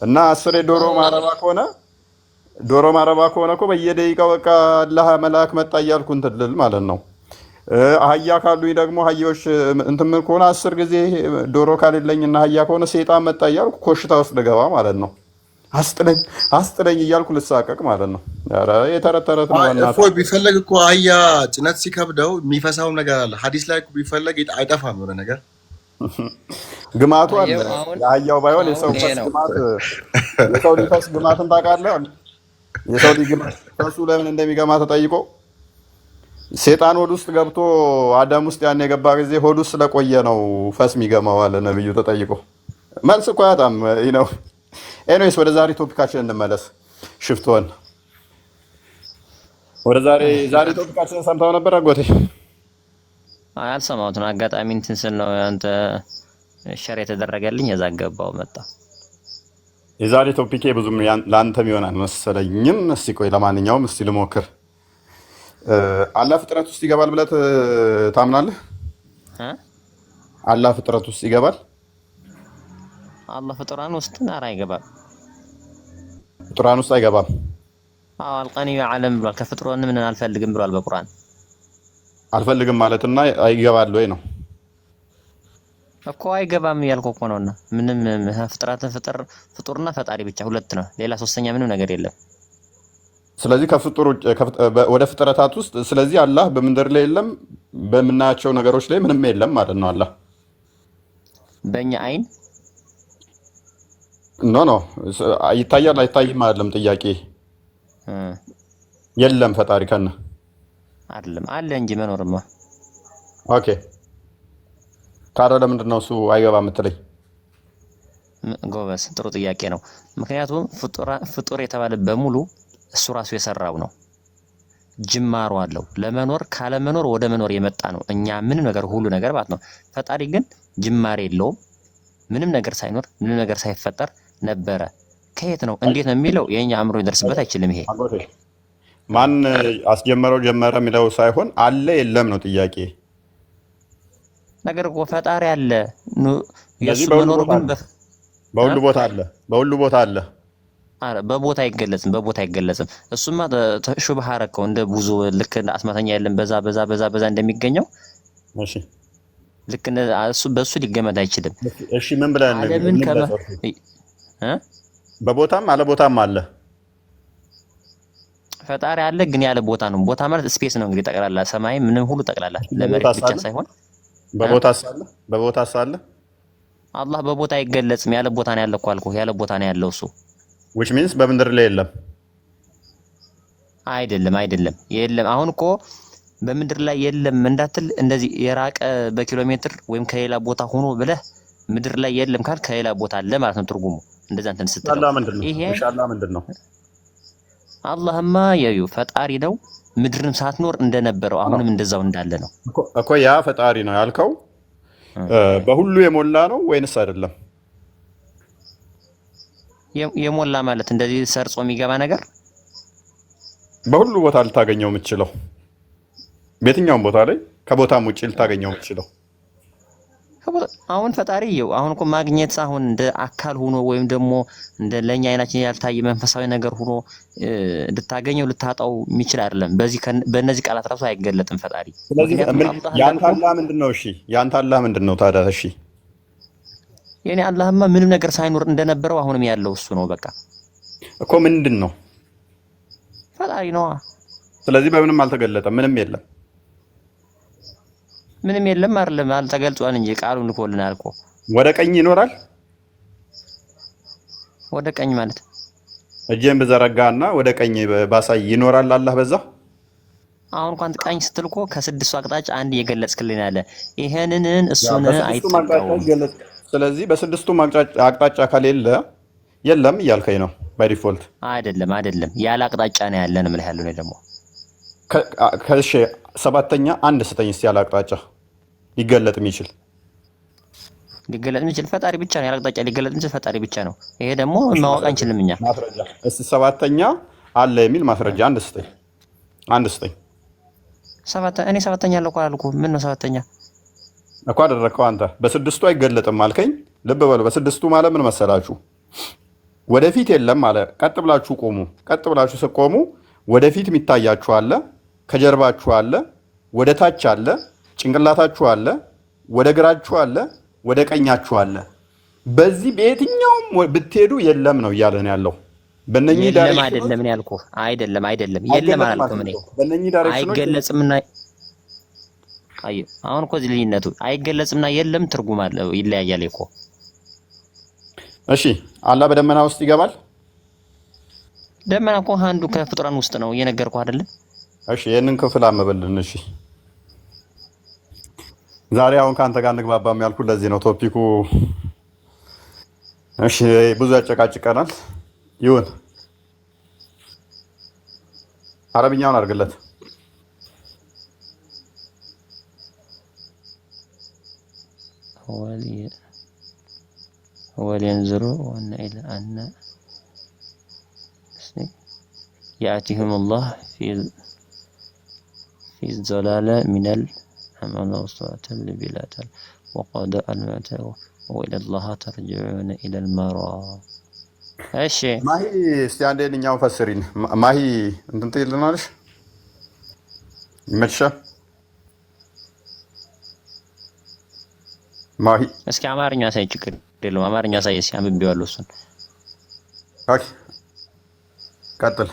A: እና አስሬ ዶሮ ማረባ ከሆነ እኮ በየደቂቃው በቃ አላህ መልአክ መጣ እያልኩ እንትን ልል ማለት ነው። አህያ ካሉኝ ደግሞ አህያዎች እንትን ምን ከሆነ 10 ጊዜ ዶሮ ካሌለኝና አህያ ከሆነ ሴጣን መጣ እያልኩ ኮሽታ ውስጥ ልገባ ማለት ነው። አስጥለኝ እያልኩ ልሳቀቅ ማለት ነው። ኧረ የተረተረት ነው።
C: እፎይ ቢፈለግ እኮ አህያ ጭነት ሲከብደው የሚፈሳው ነገር አለ። ሐዲስ ላይ እኮ ቢፈለግ አይጠፋም የሆነ ነገር
A: ግማቱ አለ። የአህያው ባይሆን የሰው ግማት የሰው ሊፈስ ግማትን ታውቃለህ? የሰው ግማት ፈሱ ለምን እንደሚገማ ተጠይቆ ሴጣን ሆድ ውስጥ ገብቶ አዳም ውስጥ ያን የገባ ጊዜ ሆድ ውስጥ ስለቆየ ነው ፈስ የሚገማው አለ ነብዩ ተጠይቆ። መልስ እኮ ያጣም ነው። ኤኒዌይስ ወደ ዛሬ ቶፒካችን እንመለስ። ሽፍቶን ወደ ዛሬ ቶፒካችን ሰምተው ነበር አጎቴ?
G: አልሰማሁትም። አጋጣሚ እንትን ስል ነው አንተ ሸር የተደረገልኝ የዛ ገባው መጣ።
A: የዛሬ ቶፒኬ ብዙም ለአንተም ይሆናል መሰለኝም። እስቲ ቆይ ለማንኛውም እስቲ ልሞክር። አላህ ፍጥረት ውስጥ ይገባል ብለህ ታምናለህ? አላህ ፍጥረት ውስጥ ይገባል?
G: አላህ ፍጡራን ውስጥ አይገባም።
A: ፍጡራን ውስጥ አይገባም?
G: አዎ አልቀኒዩ ዓለም ብሏል። ከፍጡራን ምን አልፈልግም ብሏል በቁርአን።
A: አልፈልግም ማለትና አይገባል ወይ ነው
G: እኮ። አይገባም ያልኩህ እኮ ነውና ምንም ፍጥራትን ፍጡርና ፈጣሪ ብቻ ሁለት ነው። ሌላ ሶስተኛ ምንም ነገር የለም።
A: ስለዚህ ወደ ፍጥረታት ውስጥ ስለዚህ አላህ በምድር ላይ የለም፣ በምናያቸው ነገሮች ላይ ምንም የለም ማለት ነው። አላህ
G: በእኛ አይን
A: ኖ ይታያል አይታይም አይደለም ጥያቄ። የለም ፈጣሪ ከነ
G: አይደለም አለ እንጂ መኖርማ።
A: ኦኬ ታዲያ ለምንድን ነው እሱ አይገባ የምትለኝ?
G: ጎበዝ ጥሩ ጥያቄ ነው። ምክንያቱም ፍጡር የተባለ በሙሉ እሱ ራሱ የሰራው ነው። ጅማሮ አለው። ለመኖር ካለመኖር ወደ መኖር የመጣ ነው። እኛ ምንም ነገር ሁሉ ነገር ማለት ነው። ፈጣሪ ግን ጅማሬ የለውም። ምንም ነገር ሳይኖር ምንም ነገር ሳይፈጠር ነበረ። ከየት ነው እንዴት ነው የሚለው የኛ አእምሮ ሊደርስበት አይችልም። ይሄ
A: ማን አስጀመረው ጀመረ የሚለው ሳይሆን አለ የለም ነው ጥያቄ።
G: ነገር እኮ ፈጣሪ አለ። የሱ መኖር ግን
A: በሁሉ ቦታ አለ። በሁሉ ቦታ አለ።
G: አረ በቦታ አይገለጽም። በቦታ አይገለጽም። እሱማ ሹብሃ አረከው እንደ ብዙ ልክ እንደ አስማተኛ ያለን በዛ እንደሚገኘው።
A: እሺ
G: ልክ እሱ በሱ ሊገመት አይችልም።
A: እሺ ምን ብለን
G: ዓለምን
A: በቦታም አለ ቦታም አለ።
G: ፈጣሪ አለ ግን ያለ ቦታ ነው። ቦታ ማለት ስፔስ ነው እንግዲህ ጠቅላላ ሰማይ ምንም ሁሉ ጠቅላላ ለመሬት ብቻ ሳይሆን በቦታ ሳለ አላህ በቦታ አይገለጽም። ያለ ቦታ ነው ያለው እኮ አልኩህ። ያለ ቦታ ነው ያለው እሱ
A: which means በምድር ላይ የለም።
G: አይደለም የለም። አሁን እኮ በምድር ላይ የለም እንዳትል እንደዚህ የራቀ በኪሎ ሜትር ወይም ከሌላ ቦታ ሆኖ ብለህ ምድር ላይ የለም ካል ከሌላ ቦታ አለ ማለት ነው ትርጉሙ። እንደዛ እንትን ስትለው
A: ይሄ ኢንሻአላህ ምንድነው?
G: አላህማ ያዩ ፈጣሪ ነው። ምድርም ሳትኖር እንደነበረው አሁንም እንደዛው እንዳለ ነው
A: እኮ። ያ ፈጣሪ ነው ያልከው በሁሉ የሞላ ነው ወይንስ አይደለም?
G: የሞላ ማለት እንደዚህ ሰርጾ የሚገባ ነገር
A: በሁሉ ቦታ ልታገኘው የምትችለው በየትኛውም ቦታ ላይ ከቦታም ውጪ ልታገኘው የምትችለው።
G: አሁን ፈጣሪ ይኸው አሁን እኮ ማግኘት አሁን እንደ አካል ሆኖ ወይም ደግሞ እንደ ለኛ አይናችን ያልታየ መንፈሳዊ ነገር ሆኖ ልታገኘው ልታጣው የሚችል አይደለም። በእነዚህ ቃላት ራሱ አይገለጥም ፈጣሪ።
A: ስለዚህ ያንተ አላህ ምንድነው? እሺ ያንተ አላህ ምንድነው ታዲያ? እሺ
G: የኔ አላህማ ምንም ነገር ሳይኖር እንደነበረው አሁንም ያለው እሱ ነው። በቃ
A: እኮ ምንድነው?
G: ፈጣሪ ነው።
A: ስለዚህ በምንም አልተገለጠም፣ ምንም የለም።
G: ምንም የለም አይደለም አልተገልጿል እንጂ ቃሉን ልኮልናል እኮ።
A: ወደ ቀኝ ይኖራል።
G: ወደ ቀኝ ማለት
A: እጄን ብዘረጋና ወደ ቀኝ ባሳይ ይኖራል አላህ በዛ።
G: አሁን እንኳን ቀኝ ስትል እኮ ከስድስቱ አቅጣጫ አንድ እየገለጽክልን ያለ ይሄንን እሱን አይጠቀሙም።
A: ስለዚህ በስድስቱም አቅጣጫ ከሌለ የለም እያልከኝ ነው ባይ ዲፎልት።
G: አይደለም ያለ አቅጣጫ ነው ያለን ምን ያህል ነው ደግሞ
A: ከሺ ሰባተኛ አንድ ስጠኝ እስቲ ያለ አቅጣጫ ሊገለጥ የሚችል
G: ፈጣሪ ብቻ ነው። ያለ አቅጣጫ ሊገለጥ የሚችል ፈጣሪ ብቻ ነው። ይሄ ደግሞ ማወቅ አንችልም እኛ።
A: ማስረጃ እስቲ ሰባተኛ አለ የሚል ማስረጃ አንድ ስጠኝ። እኔ ሰባተኛ አለ እኮ አልኩህ። ምን ነው ሰባተኛ
B: እኮ አደረከው አንተ። በስድስቱ አይገለጥም አልከኝ። ልብ በሉ። በስድስቱ ማለት ምን መሰላችሁ? ወደፊት የለም አለ። ቀጥ ብላችሁ ቆሙ። ቀጥ ብላችሁ ስትቆሙ ወደፊት የሚታያችሁ አለ፣ ከጀርባችሁ አለ፣ ወደ ታች አለ፣ ጭንቅላታችሁ አለ፣ ወደ ግራችሁ አለ፣ ወደ ቀኛችሁ አለ። በዚህ በየትኛውም ብትሄዱ የለም ነው እያለን ያለው። በእነኚህ
G: ዳይሬክሽን አይደለም ነው ያልኩህ። አይደለም የለም አላልኩም እኔ።
B: በእነኚህ ዳይሬክሽን
G: አይገለጽምና አይ አሁን እኮ እዚህ ልዩነቱ አይገለጽምና የለም ትርጉም አለው፣ ይለያያል እኮ።
B: እሺ አላህ በደመና ውስጥ ይገባል?
G: ደመና እኮ አንዱ ከፍጡራን ውስጥ ነው እየነገርኩህ አይደል?
B: እሺ ይሄንን ክፍል አመበልን። እሺ ዛሬ አሁን ካንተ ጋር እንግባባም ያልኩት ለዚህ ነው ቶፒኩ። እሺ ብዙ ያጨቃጭቀናል። ይሁን አረብኛውን አድርግለት።
G: ولينظروا وأن إلى أن يأتيهم الله في الظلال من الحمام والصلاة بلا وقد ألمت وإلى الله ترجعون إلى المرى. እሺ
A: ማሂ እስቲ አንዴ ልኛው ፈስሪን ማሂ እንትን ትይልናለሽ ይመችሻል ማሂ
G: እስኪ አማርኛ ሳይ ችግር የለውም አማርኛ ሳይ እስኪ አንብቤዋለሁ እሱን
A: ኦኬ ቀጥል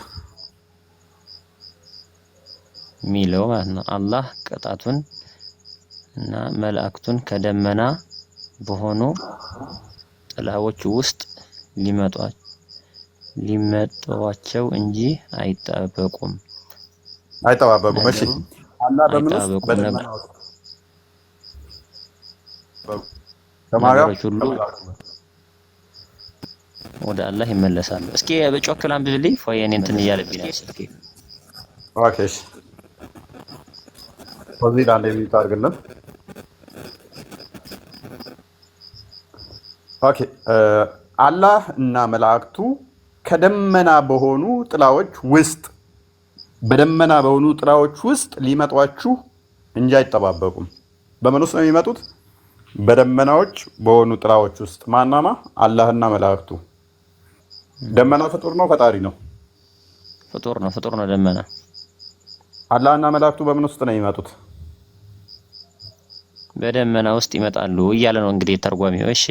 G: ሚለው ማለት ነው አላህ ቅጣቱን እና መላእክቱን ከደመና በሆኑ ጥላዎች ውስጥ ሊመጧቸው እንጂ አይጠበቁም።
A: እሺ አላህ በምን ውስጥ በደመና ውስጥ
G: ነገሮች ሁሉ ወደ አላህ ይመለሳሉ። እስኪ በጮክ ላንብብልኝ ፎየኔ እንትን እያለብኝ ነው ስልኬ።
A: ኦኬ እሺ ወዚህ ዳንዴ ቢታርግልን ኦኬ አላህ እና መላእክቱ ከደመና በሆኑ ጥላዎች ውስጥ ሊመጧችሁ እንጂ አይጠባበቁም። በምን ውስጥ ነው የሚመጡት? በደመናዎች በሆኑ ጥላዎች ውስጥ። ማናማ? አላህና መላእክቱ። ደመና ፍጡር ነው ፈጣሪ ነው?
G: ፍጡር ነው ደመና።
A: አላህና መላእክቱ በምን ውስጥ ነው የሚመጡት?
G: በደመና ውስጥ ይመጣሉ እያለ ነው እንግዲህ ተርጓሚው። እሺ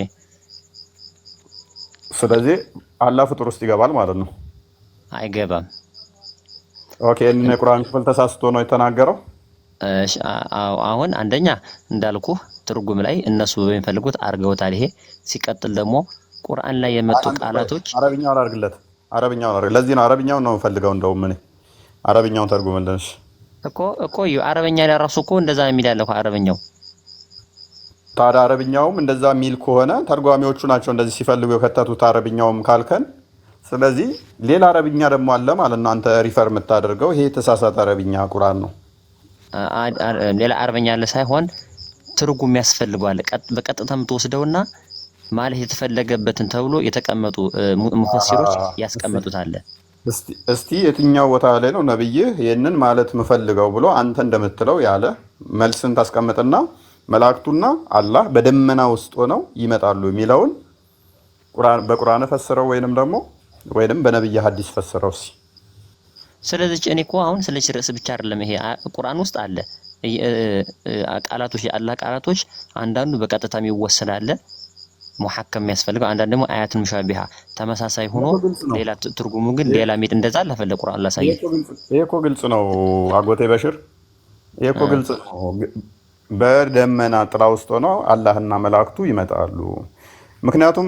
A: ስለዚህ አላህ ፍጡር ውስጥ ይገባል ማለት ነው?
G: አይገባም።
A: ኦኬ እነ ቁርአን ክፍል ተሳስቶ ነው የተናገረው?
G: እሺ አሁን አንደኛ እንዳልኩ ትርጉም ላይ እነሱ በሚፈልጉት አርገውታል። ይሄ ሲቀጥል ደግሞ ቁርአን ላይ የመጡ ቃላቶች
A: አረብኛውን አርግለት። ለዚህ ነው አረብኛውን ነው ፈልገው እንደውም እኔ አረብኛውን ተርጉምልንሽ
G: እኮ አረበኛ ላይ ራሱ እኮ እንደዛ የሚል ያለው አረበኛው።
A: ታዲያ አረብኛውም እንደዛ የሚል ከሆነ ተርጓሚዎቹ ናቸው እንደዚህ ሲፈልጉ የከተቱት አረብኛውም ካልከን፣ ስለዚህ ሌላ አረብኛ ደግሞ አለ ማለት ነው አንተ ሪፈር የምታደርገው። ይሄ የተሳሳተ አረብኛ ቁርአን ነው።
G: ሌላ አረብኛ አለ ሳይሆን ትርጉም ያስፈልገዋል። በቀጥታ የምትወስደውና ማለት የተፈለገበትን ተብሎ የተቀመጡ ሙፈሲሮች ያስቀመጡት አለ።
A: እስቲ የትኛው ቦታ ላይ ነው ነብይህ ይሄንን ማለት የምፈልገው ብሎ አንተ እንደምትለው ያለ መልስን ታስቀምጥና መላእክቱና አላህ በደመና ውስጥ ሆነው ይመጣሉ የሚለውን በቁርአን ፈስረው ወይንም በነብይ ሐዲስ ፈስረው።
G: ስለዚህ እኔ እኮ አሁን ስለዚህ ርዕስ ብቻ አይደለም ይሄ ቁርአን ውስጥ አለ ቃላቶች የአላህ ቃላቶች አንዳንዱ በቀጥታ የሚወሰድ አለ ሙሐከም የሚያስፈልገው፣ አንዳንድ ደግሞ አያትን ሙሻቢሃ ተመሳሳይ ሆኖ ሌላ ትርጉሙ ግን ሌላ ሚጥ እንደዛ ለፈለ ቁርአን ላሳየ።
A: ይሄ እኮ ግልጽ ነው አጎቴ በሽር፣ ይሄ እኮ ግልጽ ነው። በደመና ጥላ ውስጥ ሆነው አላህና መላእክቱ ይመጣሉ። ምክንያቱም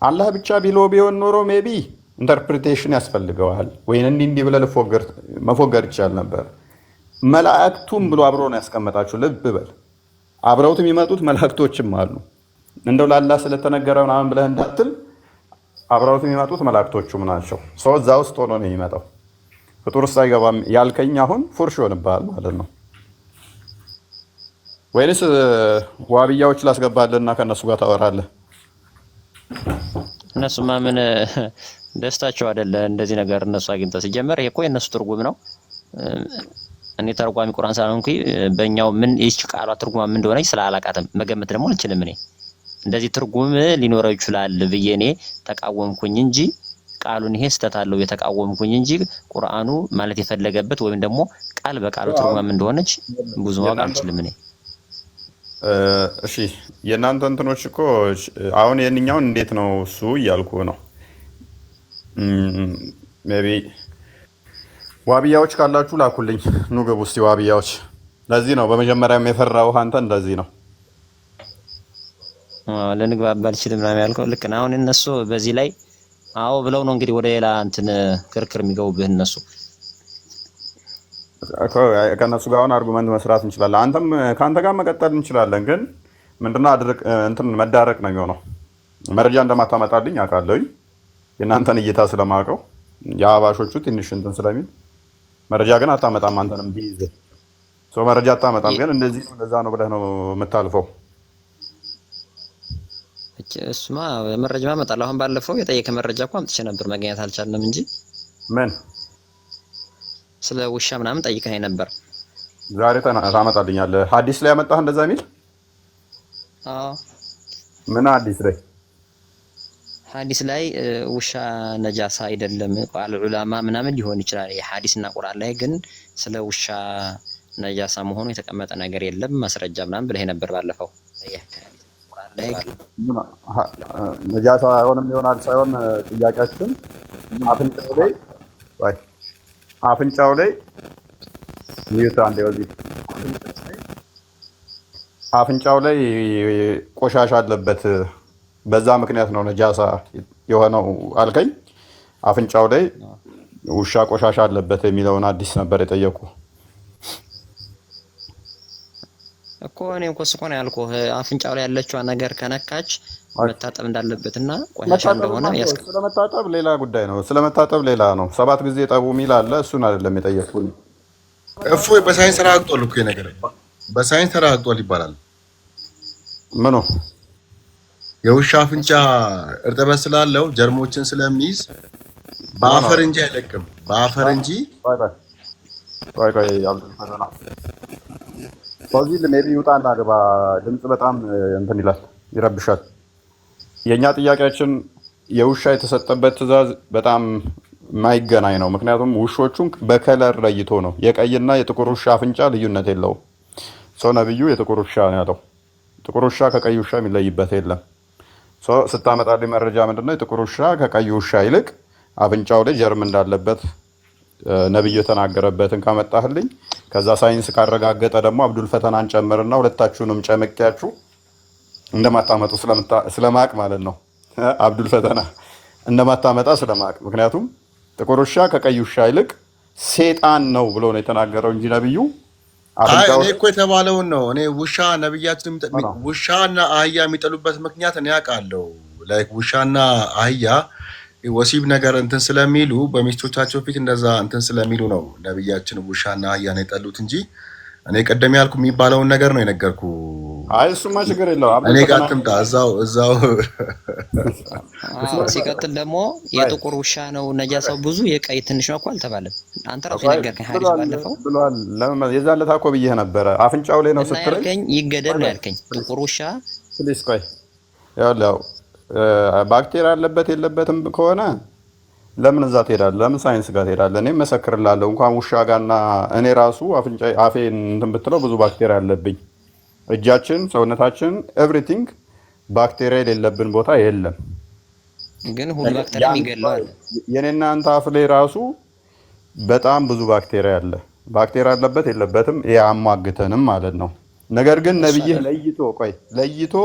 A: አላህ ብቻ ቢሆን ኖሮ ሜቢ ኢንተርፕሪቴሽን ያስፈልገዋል ወይን እንዲህ ብለህ መፎገር ይቻል ነበር። መላእክቱም ብሎ አብሮ ነው ያስቀመጣችሁ። ልብ በል አብረውት የሚመጡት መላእክቶችም አሉ። እንደው ለአላህ ስለተነገረ ምናምን ብለህ እንዳትል፣ አብረውት የሚመጡት መላእክቶቹም ናቸው። ሰው እዛ ውስጥ ሆኖ ነው የሚመጣው። ፍጡር ውስጥ አይገባም ያልከኝ አሁን ፉርሽ ይሆንብሃል ማለት ነው። ወይንስ ዋብያዎች ላስገባልህና ከእነሱ ጋር ታወራለህ?
G: እነሱማ ምን ደስታቸው አይደለ እንደዚህ ነገር እነሱ አግኝተው ሲጀመር፣ ይሄ እኮ የእነሱ ትርጉም ነው። እኔ ተርጓሚ ቁርአን ሳይሆንኩኝ በእኛው ምን ይህች ቃሏ ትርጉማ ምን እንደሆነች ስላላቃተም መገመት ደግሞ አልችልም። እኔ እንደዚህ ትርጉም ሊኖረው ይችላል ብዬ እኔ ተቃወምኩኝ እንጂ ቃሉን ይሄ ስተት አለው የተቃወምኩኝ እንጂ ቁርአኑ ማለት የፈለገበት ወይም ደግሞ ቃል በቃሉ ትርጉማ ምን እንደሆነች ብዙ ማወቅ አልችልም እኔ።
A: እሺ የእናንተ እንትኖች እኮ አሁን የእኛውን እንዴት ነው እሱ እያልኩ ነው። ሜቢ ዋብያዎች ካላችሁ ላኩልኝ። ኑ ግቡ እስቲ ዋብያዎች። ለዚህ ነው በመጀመሪያም የፈራሁህ አንተ እንደዚህ ነው።
G: ልንግባባ አልችልም ምናምን ያልከው ልክ ነው። አሁን እነሱ በዚህ ላይ አዎ ብለው ነው እንግዲህ ወደ ሌላ እንትን ክርክር የሚገቡብህ እነሱ።
A: ከእነሱ ጋር አሁን አርጉመንት መስራት እንችላለን። አንተም ከአንተ ጋር መቀጠል እንችላለን። ግን ምንድነው እንትን መዳረቅ ነው የሚሆነው። መረጃ እንደማታመጣልኝ አውቃለሁኝ የእናንተን እይታ ስለማውቀው የአባሾቹ ትንሽ እንትን ስለሚል መረጃ ግን አታመጣም። አንተንም ቢይዝ ሰው መረጃ አታመጣም። ግን እንደዚህ እንደዛ ነው ብለህ ነው የምታልፈው።
G: እሱማ መረጃ እመጣለሁ። አሁን ባለፈው የጠየቀ መረጃ እኮ አምጥቼ ነበር፣ መገኘት አልቻልንም እንጂ
A: ምን
G: ስለ ውሻ ምናምን ጠይቀኸኝ ነበር።
A: ዛሬ ታመጣልኛለህ? ሐዲስ ላይ ያመጣህ እንደዛ የሚል?
G: አዎ።
A: ምን ሐዲስ ላይ?
G: ሐዲስ ላይ ውሻ ነጃሳ አይደለም ቃል ዑላማ ምናምን ሊሆን ይችላል። የሐዲስና ቁርአን ላይ ግን ስለ ውሻ ነጃሳ መሆኑ የተቀመጠ ነገር የለም ማስረጃ ምናምን ብለህ ነበር ባለፈው። ቁርአን ላይ
A: ነጃሳ አይሆንም ይሆናል ሳይሆን ጥያቄያችን አፍንጫው ላይ ይዩት አንዴ ወዲህ አፍንጫው ላይ ቆሻሻ አለበት፣ በዛ ምክንያት ነው ነጃሳ የሆነው አልከኝ። አፍንጫው ላይ ውሻ ቆሻሻ አለበት የሚለውን ሐዲስ ነበር የጠየቁ
G: እኮ። እኔም እኮ እሱ ነው ያልኩህ። አፍንጫው ላይ ያለችዋ ነገር ከነካች መታጠብ እንዳለበትና ቆሻሻ እንደሆነ
A: ስለመታጠብ ሌላ ጉዳይ ነው። ስለመታጠብ ሌላ ነው። 7 ጊዜ ጠቡ ሚል አለ። እሱን አይደለም የጠየቁኝ።
C: እፎይ በሳይንስ ተረጋግጧል እኮ ነገር በሳይንስ ተረጋግጧል ይባላል።
A: ምኑ?
C: የውሻ አፍንጫ እርጥበት ስላለው ጀርሞችን ስለሚይዝ በአፈር እንጂ አይለቅም። በአፈር እንጂ
A: ቆይ በዚህ ሜቢ ይውጣና ግባ። ድምፅ በጣም እንትን ይላል፣ ይረብሻል። የእኛ ጥያቄያችን የውሻ የተሰጠበት ትዕዛዝ በጣም ማይገናኝ ነው። ምክንያቱም ውሾቹን በከለር ለይቶ ነው። የቀይና የጥቁር ውሻ አፍንጫ ልዩነት የለውም። ሰው ነብዩ የጥቁር ውሻ ነው ያለው። ጥቁር ውሻ ከቀይ ውሻ የሚለይበት የለም። ስታመጣልኝ መረጃ ምንድነው? የጥቁር ውሻ ከቀይ ውሻ ይልቅ አፍንጫው ላይ ጀርም እንዳለበት ነብዩ የተናገረበትን ካመጣህልኝ፣ ከዛ ሳይንስ ካረጋገጠ ደግሞ አብዱል ፈተናን ጨምርና ሁለታችሁንም ጨምቂያችሁ እንደማታመጡ ስለማቅ ማለት ነው። አብዱል ፈተና እንደማታመጣ ስለማቅ። ምክንያቱም ጥቁር ውሻ ከቀይ ውሻ ይልቅ ሴጣን ነው ብሎ ነው የተናገረው እንጂ ነብዩ
C: እኔ እኮ የተባለውን ነው። እኔ ውሻ ነብያችን ውሻና አህያ የሚጠሉበት ምክንያት እኔ አውቃለሁ። ላይክ ውሻና አህያ ወሲብ ነገር እንትን ስለሚሉ በሚስቶቻቸው ፊት እንደዛ እንትን ስለሚሉ ነው ነብያችን ውሻና አህያን የጠሉት እንጂ እኔ ቀደም ያልኩ የሚባለውን ነገር ነው የነገርኩ።
A: አይ እሱማ ችግር የለው።
C: እኔ ጋር አትምጣ፣ እዛው
G: ሲቀጥል ደግሞ የጥቁር ውሻ ነው ነጃሳው ብዙ የቀይ ትንሽ ነው እኮ አልተባለም። አንተ ራሱ የነገርከኝ ሐዲስ ባለፈው
A: ብሏል። የዛን ዕለት እኮ ብዬሽ ነበረ። አፍንጫው ላይ ነው ስትለኝ
G: ያልከኝ ይገደል ነው ያልከኝ። ጥቁር ውሻ
A: ፕሊስ ቆይ፣ ያው ባክቴሪያ አለበት የለበትም ከሆነ ለምን እዛ ትሄዳለህ? ለምን ሳይንስ ጋር ትሄዳለህ? እኔ መሰክርላለሁ። እንኳን ውሻ ጋርና እኔ ራሱ አፌን እንትን ብትለው ብዙ ባክቴሪያ አለብኝ። እጃችን፣ ሰውነታችን፣ ኤቭሪቲንግ ባክቴሪያ የሌለብን ቦታ የለም።
G: ግን ሁሉ ባክቴሪያ ይገለዋል።
A: የኔና አንተ አፍ ላይ ራሱ በጣም ብዙ ባክቴሪያ አለ። ባክቴሪያ አለበት የለበትም ይሄ አሟግተንም ማለት ነው። ነገር ግን ነብይህ ለይቶ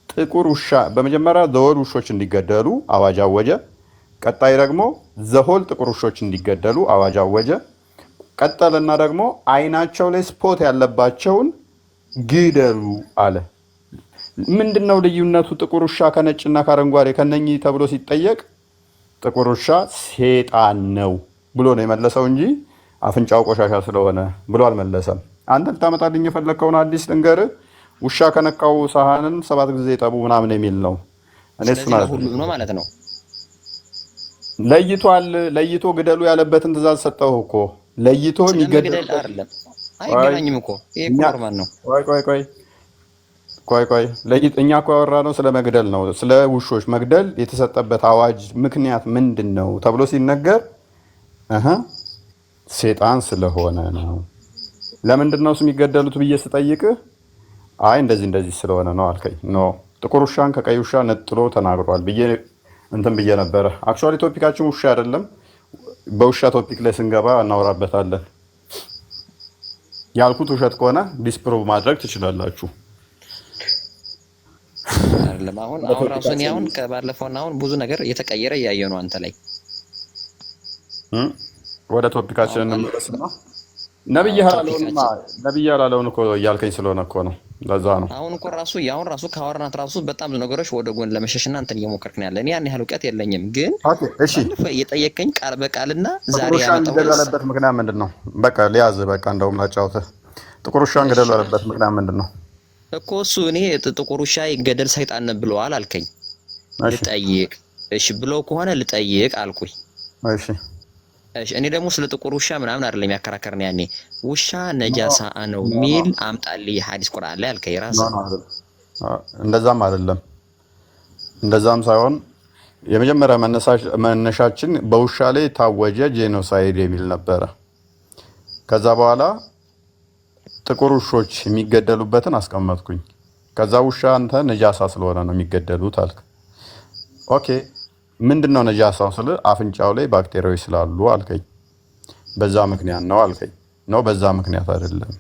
A: ጥቁር ውሻ በመጀመሪያ ዘወል ውሾች እንዲገደሉ አዋጅ አወጀ። ቀጣይ ደግሞ ዘሆል ጥቁር ውሾች እንዲገደሉ አዋጅ አወጀ። ቀጠልና ደግሞ አይናቸው ላይ ስፖት ያለባቸውን ግደሉ አለ። ምንድነው ልዩነቱ? ጥቁር ውሻ ከነጭና ከአረንጓዴ ከነኚህ ተብሎ ሲጠየቅ ጥቁር ውሻ ሴጣን ነው ብሎ ነው የመለሰው እንጂ አፍንጫው ቆሻሻ ስለሆነ ብሎ አልመለሰም። አንተ ልታመጣልኝ የፈለግከውን ሐዲስ ልንገርህ። ውሻ ከነካው ሳህንን 7 ጊዜ ጠቡ ምናምን የሚል ነው። እኔ እሱን
G: ሁሉ ነው ማለት ነው።
A: ለይቶ ግደሉ ያለበትን ትእዛዝ ሰጠው እኮ። ለይቶ የሚገደል
G: አይደለም፣ አይገናኝም እኮ። ይሄ ኖርማል ነው።
A: ቆይ እኛ እኮ ያወራነው ስለ መግደል ነው። ስለ ውሾች መግደል የተሰጠበት አዋጅ ምክንያት ምንድን ነው ተብሎ ሲነገር ሴጣን ስለሆነ ነው። ለምንድን ነው የሚገደሉት ብዬ ስጠይቅህ አይ እንደዚህ ስለሆነ ነው አልከኝ። ኖ ጥቁር ውሻን ከቀይ ውሻ ነጥሎ ተናግሯል ብዬ እንትን ብዬ ነበረ። አክቹዋሊ ቶፒካችን ውሻ አይደለም። በውሻ ቶፒክ ላይ ስንገባ እናወራበታለን። ያልኩት ውሸት ከሆነ ዲስፕሮቭ ማድረግ ትችላላችሁ።
G: አይደለም አሁን ራሱን ያውን ከባለፈውና አሁን ብዙ ነገር እየተቀየረ እያየ ነው አንተ ላይ።
A: ወደ ቶፒካችን እንመለስና ነብይ ያላለውን እኮ እያልከኝ ስለሆነ እኮ ነው። ለዛ ነው
G: አሁን እኮ ራሱ ካወራናት ራሱ በጣም ብዙ ነገሮች ወደ ጎን ለመሸሽና እንትን እየሞከርክ ነው ያለ። እኔ ያን ያህል እውቀት የለኝም፣ ግን
A: እሺ
G: እየጠየቀኝ ቃል በቃልና ዛሬ
A: ያመጣው ገደለበት ምክንያት ምንድነው? በቃ ሊያዝ በቃ እንደውም ላጫውተህ። ጥቁር ውሻን ገደለበት ምክንያት ምንድነው?
G: እኮ እሱ እኔ ጥቁር ውሻ ይገደል ሰይጣን ብለዋል አልከኝ። ልጠይቅ እሺ ብሎ ከሆነ ልጠይቅ አልኩኝ።
A: እሺ
G: እኔ ደግሞ ስለ ጥቁር ውሻ ምናምን አይደለም ያከራከርን። ያኔ ውሻ ነጃሳ ነው ሚል አምጣልኝ ሐዲስ ቁርአን ላይ አልከኝ ራስህ።
A: እንደዛም አይደለም፣ እንደዛም ሳይሆን የመጀመሪያ መነሻችን በውሻ ላይ ታወጀ ጄኖሳይድ የሚል ነበረ። ከዛ በኋላ ጥቁር ውሾች የሚገደሉበትን አስቀመጥኩኝ። ከዛ ውሻ አንተ ነጃሳ ስለሆነ ነው የሚገደሉት አልክ። ኦኬ ምንድነው ነጃሳው ስለ አፍንጫው ላይ ባክቴሪያዎች ስላሉ አልከኝ። በዛ ምክንያት ነው አልከኝ። ነው በዛ ምክንያት አይደለም፣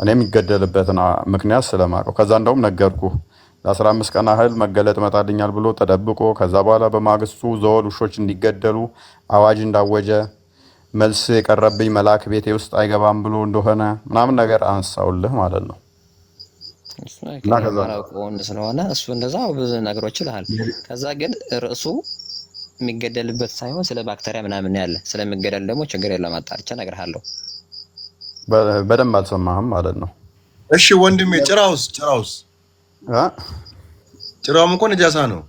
A: እኔ የሚገደልበትን ምክንያት ስለማውቀው። ከዛ እንደውም ነገርኩ ለ15 ቀን ያህል መገለጥ መጣልኛል ብሎ ተደብቆ ከዛ በኋላ በማግስቱ ዘወል ውሾች እንዲገደሉ አዋጅ እንዳወጀ መልስ የቀረብኝ መልአክ ቤቴ ውስጥ አይገባም ብሎ እንደሆነ ምናምን ነገር አንሳውልህ ማለት ነው።
G: እና ከዛ ስለሆነ እሱ እንደዛ ብዙ ነገሮች ይልሃል። ከዛ ግን ርዕሱ የሚገደልበት ሳይሆን ስለ ባክቴሪያ ምናምን ያለ ስለሚገደል ደግሞ ችግር የለም አጣርቼ እነግርሃለሁ።
A: በደንብ አልሰማህም ማለት ነው።
C: እሺ ወንድሜ ጭራውስ ጭራውም እኮ ነጃሳ ነው።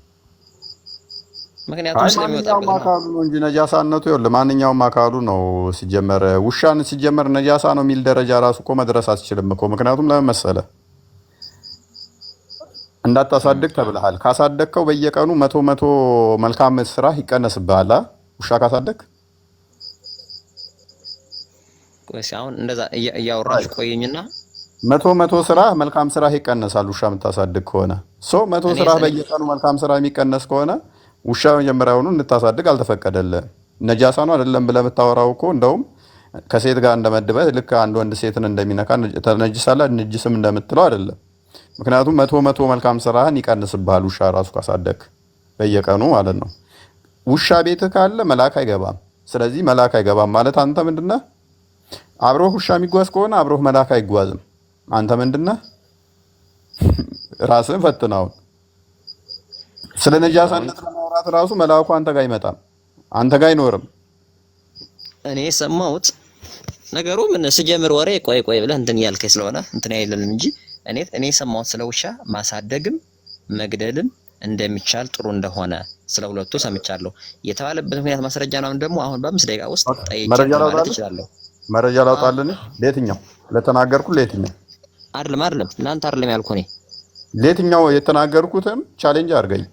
G: ምክንያቱም ስለሚወጣበት
A: አካሉ ነው እንጂ ነጃሳነቱ ይኸውልህ ማንኛውም አካሉ ነው። ሲጀመር ውሻን ሲጀመር ነጃሳ ነው የሚል ደረጃ ራሱ እኮ መድረስ አትችልም እኮ። ምክንያቱም ለምን መሰለህ እንዳታሳድግ ተብለሃል። ካሳደግከው በየቀኑ መቶ መልካም ስራ ይቀነስብሃል። ውሻ ካሳደግ
G: ቆይስ አሁን እንደዛ እያወራሽ ቆየኝና
A: መቶ ስራ መልካም ስራ ይቀነሳል። ውሻ የምታሳድግ ከሆነ መቶ ስራ በየቀኑ መልካም ስራ የሚቀነስ ከሆነ ውሻ መጀመሪያውኑ እንድታሳድግ አልተፈቀደልህም። ነጃሳ ነው አይደለም ብለህ የምታወራው እኮ እንደውም ከሴት ጋር እንደመድበህ ልክ አንድ ወንድ ሴትን እንደሚነካ ተነጅሳለህ ንጅስም እንደምትለው አይደለም። ምክንያቱም መቶ መልካም ስራህን ይቀንስብሃል ውሻ ራሱ ካሳደግ በየቀኑ ማለት ነው። ውሻ ቤትህ ካለ መልአክ አይገባም። ስለዚህ መልአክ አይገባም ማለት አንተ ምንድነህ? አብሮህ ውሻ የሚጓዝ ከሆነ አብሮህ መልአክ አይጓዝም። አንተ ምንድነህ? ራስህን ፈትነው። ስለ ነጃሳነት ለማውራት ራሱ መልአኩ አንተ ጋር አይመጣም፣ አንተ ጋር አይኖርም።
G: እኔ ሰማሁት ነገሩ ምን ስጀምር ወሬ ቆይ ብለህ እንትን ያልከኝ ስለሆነ እንትን አይደለም እንጂ እኔ ሰማሁት ስለ ውሻ ማሳደግም መግደልም እንደሚቻል ጥሩ እንደሆነ ስለ ሁለቱ ሰምቻለሁ። የተባለበት ምክንያት ማስረጃ ነው። ደግሞ አሁን በ5 ደቂቃ ውስጥ ጠይቄ ማለት እችላለሁ።
A: መረጃ ላውጣልህ። ለየትኛው ለተናገርኩ ለየትኛው
G: አይደለም ለአንተ አይደለም ያልኩህ እኔ
A: ለየትኛው የተናገርኩትም ቻሌንጅ አድርገኝ።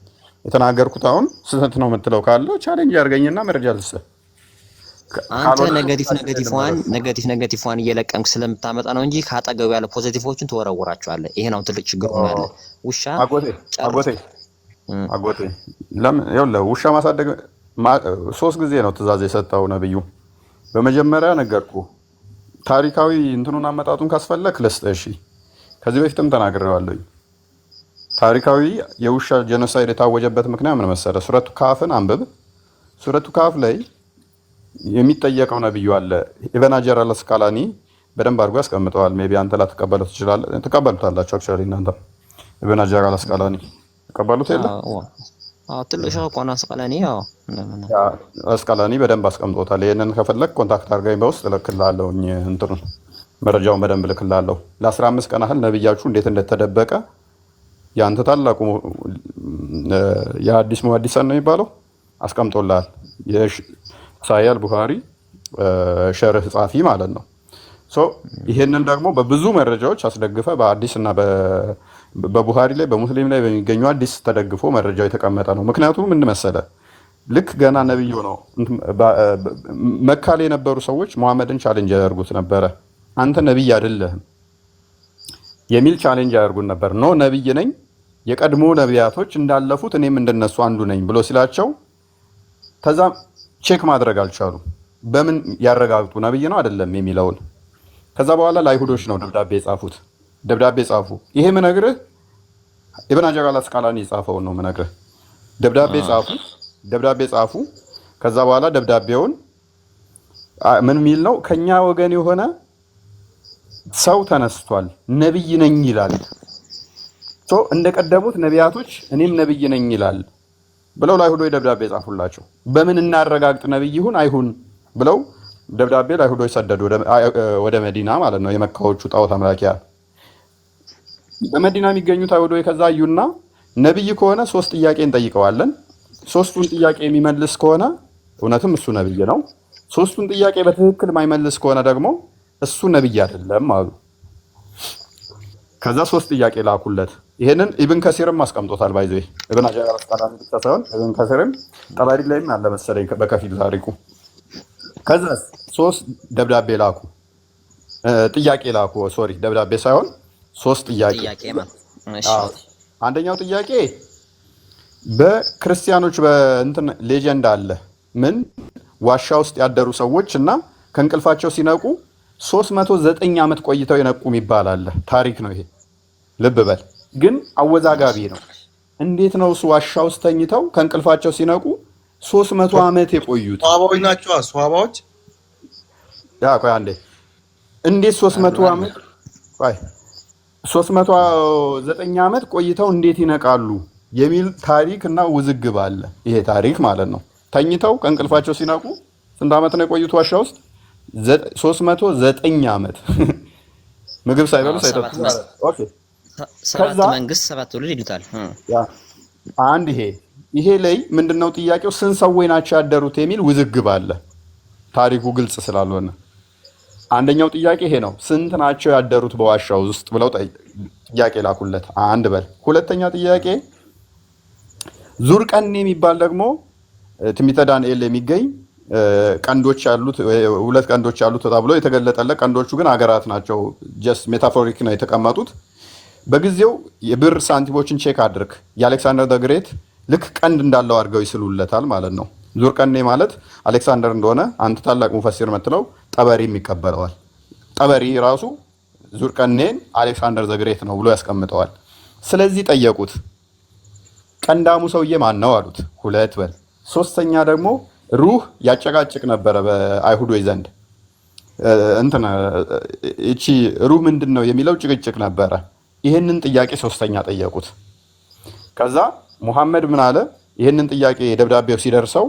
A: የተናገርኩት አሁን ስህተት ነው የምትለው ካለ ቻሌንጅ አድርገኝና መረጃ ልስጥህ።
G: አንተ ኔጌቲቭዋን እየለቀምክ ስለምታመጣ ነው እንጂ ካጠገቡ ያለ ፖዚቲቮችን ትወረውራቸዋለህ። ይሄ ነው ትልቅ ችግር ሆኖ ያለ ውሻ አጎቴ ለምን ይኸውልህ ውሻ ማሳደግ 3 ጊዜ ነው ትእዛዝ የሰጠው ነብዩ። በመጀመሪያ ነገርኩህ ታሪካዊ እንትኑን አመጣጡን ካስፈለክ ልስጥህ። እሺ ከዚህ በፊትም ተናግሬዋለሁ። ታሪካዊ የውሻ ጄኖሳይድ የታወጀበት ምክንያት ምን መሰለህ? ሱረቱ ካፍን አንብብ። ሱረቱ ካፍ ላይ የሚጠየቀው ነብዩ አለ። ኢብን ሀጀር አልአስቀላኒ በደንብ አድርጎ ያስቀምጠዋል። ሜቢ አንተ ላትቀበሉት ትችላለህ። ተቀበሉታላችሁ አክቹዋሊ እናንተ ኢብን ሀጀር አልአስቀላኒ ተቀበሉት የለ? አዎ ትልቅ ሸው ቆና አስቀላኒ
A: አስቀላኒ በደንብ አስቀምጦታል። ይሄንን ከፈለክ ኮንታክት አድርገኝ በውስጥ እልክልሃለሁ። እንትኑን መረጃውን በደንብ እልክልሃለሁ። ለ15 ቀን ያህል ነብያችሁ እንዴት እንደተደበቀ ያንተ ታላቁ የሐዲስ ሙሐዲሰን ነው የሚባለው አስቀምጦልሃል። የሳሂህ አልቡኻሪ ሸርህ ጻፊ ማለት ነው። ይሄንን ደግሞ በብዙ መረጃዎች አስደግፈ በሐዲስ እና በቡኻሪ ላይ በሙስሊም ላይ በሚገኙ ሐዲስ ተደግፎ መረጃው የተቀመጠ ነው። ምክንያቱም ምን መሰለህ ልክ ገና ነብዩ ነው መካ ላይ የነበሩ ሰዎች መሐመድን ቻሌንጅ ያደርጉት ነበረ። አንተ ነብይ አይደለህም የሚል ቻሌንጅ ያደርጉን ነበር። ኖ ነብይ ነኝ፣ የቀድሞ ነቢያቶች እንዳለፉት እኔም እንደነሱ አንዱ ነኝ ብሎ ሲላቸው ከዛ ቼክ ማድረግ አልቻሉ። በምን ያረጋግጡ ነብይ ነው አይደለም የሚለውን። ከዛ በኋላ ለአይሁዶች ነው ደብዳቤ ጻፉ። ይሄ ምነግርህ ኢብን ሀጀር አልአስቀላኒ የጻፈውን ነው ምነግርህ። ደብዳቤ ጻፉ። ከዛ በኋላ ደብዳቤውን ምን የሚል ነው? ከኛ ወገን የሆነ ሰው ተነስቷል ነብይ ነኝ ይላል። እንደቀደሙት ነቢያቶች እኔም ነብይ ነኝ ይላል ብለው ለአይሁዶች ደብዳቤ ጻፉላቸው። በምን እናረጋግጥ ነብይ ይሁን አይሁን ብለው ደብዳቤ ለአይሁዶች ሰደዱ፣ ወደ መዲና ማለት ነው። የመካዎቹ ጣዖት አምላኪያ በመዲና የሚገኙት አይሁዶች ከዛ አዩና ነቢይ ከሆነ 3 ጥያቄ እንጠይቀዋለን። 3ቱን ጥያቄ የሚመልስ ከሆነ እውነትም እሱ ነቢይ ነው። 3ቱን ጥያቄ በትክክል የማይመልስ ከሆነ ደግሞ እሱ ነቢይ አይደለም አሉ። ከዛ 3 ጥያቄ ላኩለት። ይሄንን ኢብን ከሲርም አስቀምጦታል። ባይዘ ኢብን ሀጀር አስቀላሚ ብቻ ሳይሆን ኢብን ከሲርም ጠባሪ ላይም አለ መሰለኝ በከፊል ታሪኩ። ከዛ 3 ደብዳቤ ላኩ፣ ጥያቄ ላኩ። ሶሪ ደብዳቤ ሳይሆን 3 ጥያቄ። አንደኛው ጥያቄ በክርስቲያኖች በእንትን ሌጀንድ አለ ምን ዋሻ ውስጥ ያደሩ ሰዎች እና ከእንቅልፋቸው ሲነቁ 309 ዓመት ቆይተው የነቁም ይባላል። ታሪክ ነው ይሄ። ልብ በል ግን አወዛጋቢ ነው። እንዴት ነው እሱ ዋሻ ውስጥ ተኝተው ከእንቅልፋቸው ሲነቁ 300 ዓመት የቆዩት?
C: ሷባዎች ናቸው። ሷባዎች
A: ቆይ አንዴ፣ እንዴት 300 ዓመት 309 ዓመት ቆይተው እንዴት ይነቃሉ የሚል ታሪክ እና ውዝግብ አለ። ይሄ ታሪክ ማለት ነው። ተኝተው ከእንቅልፋቸው ሲነቁ ስንት ዓመት ነው የቆዩት ዋሻ ውስጥ? 309 ዓመት ምግብ ሳይበሉ ሳይጠጡ። ኦኬ
G: ሰባት መንግስት 7 ትውልድ ይሉታል።
A: አንድ ይሄ ላይ ምንድነው ጥያቄው? ስንት ሰዎች ናቸው ያደሩት የሚል ውዝግብ አለ። ታሪኩ ግልጽ ስላልሆነ አንደኛው ጥያቄ ይሄ ነው። ስንት ናቸው ያደሩት በዋሻው ውስጥ ብለው ጥያቄ ላኩለት። አንድ በል። ሁለተኛ ጥያቄ ዙርቀኔ የሚባል ደግሞ ትንቢተ ዳንኤል የሚገኝ ቀንዶች ያሉት 2 ቀንዶች ያሉት ተብሎ የተገለጠለት፣ ቀንዶቹ ግን አገራት ናቸው። ጀስት ሜታፎሪክ ነው የተቀመጡት። በጊዜው የብር ሳንቲሞችን ቼክ አድርግ። የአሌክሳንደር ደግሬት ልክ ቀንድ እንዳለው አድርገው ይስሉለታል ማለት ነው። ዙርቀኔ ማለት አሌክሳንደር እንደሆነ አንተ ታላቅ ሙፈሲር የምትለው ጠበሪም ይቀበለዋል። ጠበሪ ራሱ ዙርቀኔን አሌክሳንደር ዘግሬት ነው ብሎ ያስቀምጠዋል። ስለዚህ ጠየቁት፣ ቀንዳሙ ሰውዬ ማን ነው አሉት። 2 በል። ሶስተኛ ደግሞ ሩህ ያጨቃጭቅ ነበረ በአይሁዶች ዘንድ። እቺ ሩህ ምንድን ነው የሚለው ጭቅጭቅ ነበረ። ይህንን ጥያቄ ሶስተኛ ጠየቁት። ከዛ ሙሐመድ ምን አለ? ይህንን ጥያቄ ደብዳቤው ሲደርሰው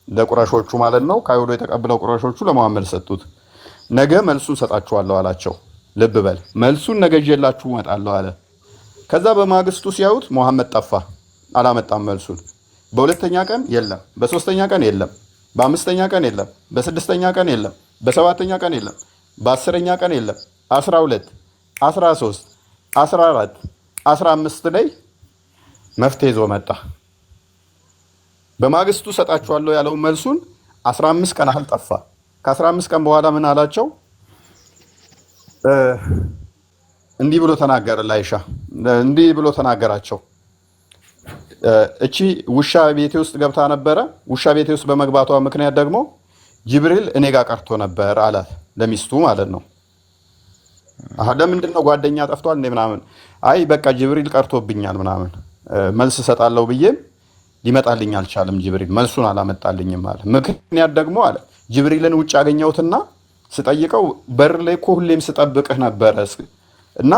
A: ለቁረሾቹ ማለት ነው ከአይሁዶ የተቀበለው ቁረሾቹ ለሙሐመድ ሰጡት። ነገ መልሱን ሰጣችኋለሁ አላቸው። ልብ በል መልሱን ነገ ይዤላችሁ እመጣለሁ አለ። ከዛ በማግስቱ ሲያዩት ሙሐመድ ጠፋ፣ አላመጣም መልሱን። በሁለተኛ ቀን የለም፣ በሶስተኛ ቀን የለም፣ በአምስተኛ ቀን የለም፣ በስድስተኛ ቀን የለም፣ በሰባተኛ ቀን የለም፣ በአስረኛ ቀን የለም፣ 12 13 14 15 ላይ መፍትሄ ይዞ መጣ። በማግስቱ ሰጣችኋለሁ ያለው መልሱን 15 ቀን ያህል ጠፋ። ከ15 ቀን በኋላ ምን አላቸው? እንዲህ ብሎ ተናገረ። ላይሻ እንዲህ ብሎ ተናገራቸው። እቺ ውሻ ቤቴ ውስጥ ገብታ ነበረ። ውሻ ቤቴ ውስጥ በመግባቷ ምክንያት ደግሞ ጅብሪል እኔ ጋር ቀርቶ ነበር አላት፣ ለሚስቱ ማለት ነው። ለምንድን ነው ጓደኛ ጠፍቷል እንዴ ምናምን? አይ በቃ ጅብሪል ቀርቶብኛል ምናምን መልስ እሰጣለሁ ብዬም ሊመጣልኝ አልቻለም። ጅብሪል መልሱን አላመጣልኝም አለ። ምክንያት ደግሞ አለ ጅብሪልን ውጭ ያገኘሁትና ስጠይቀው በር ላይ እኮ ሁሌም ስጠብቅህ ነበረ እና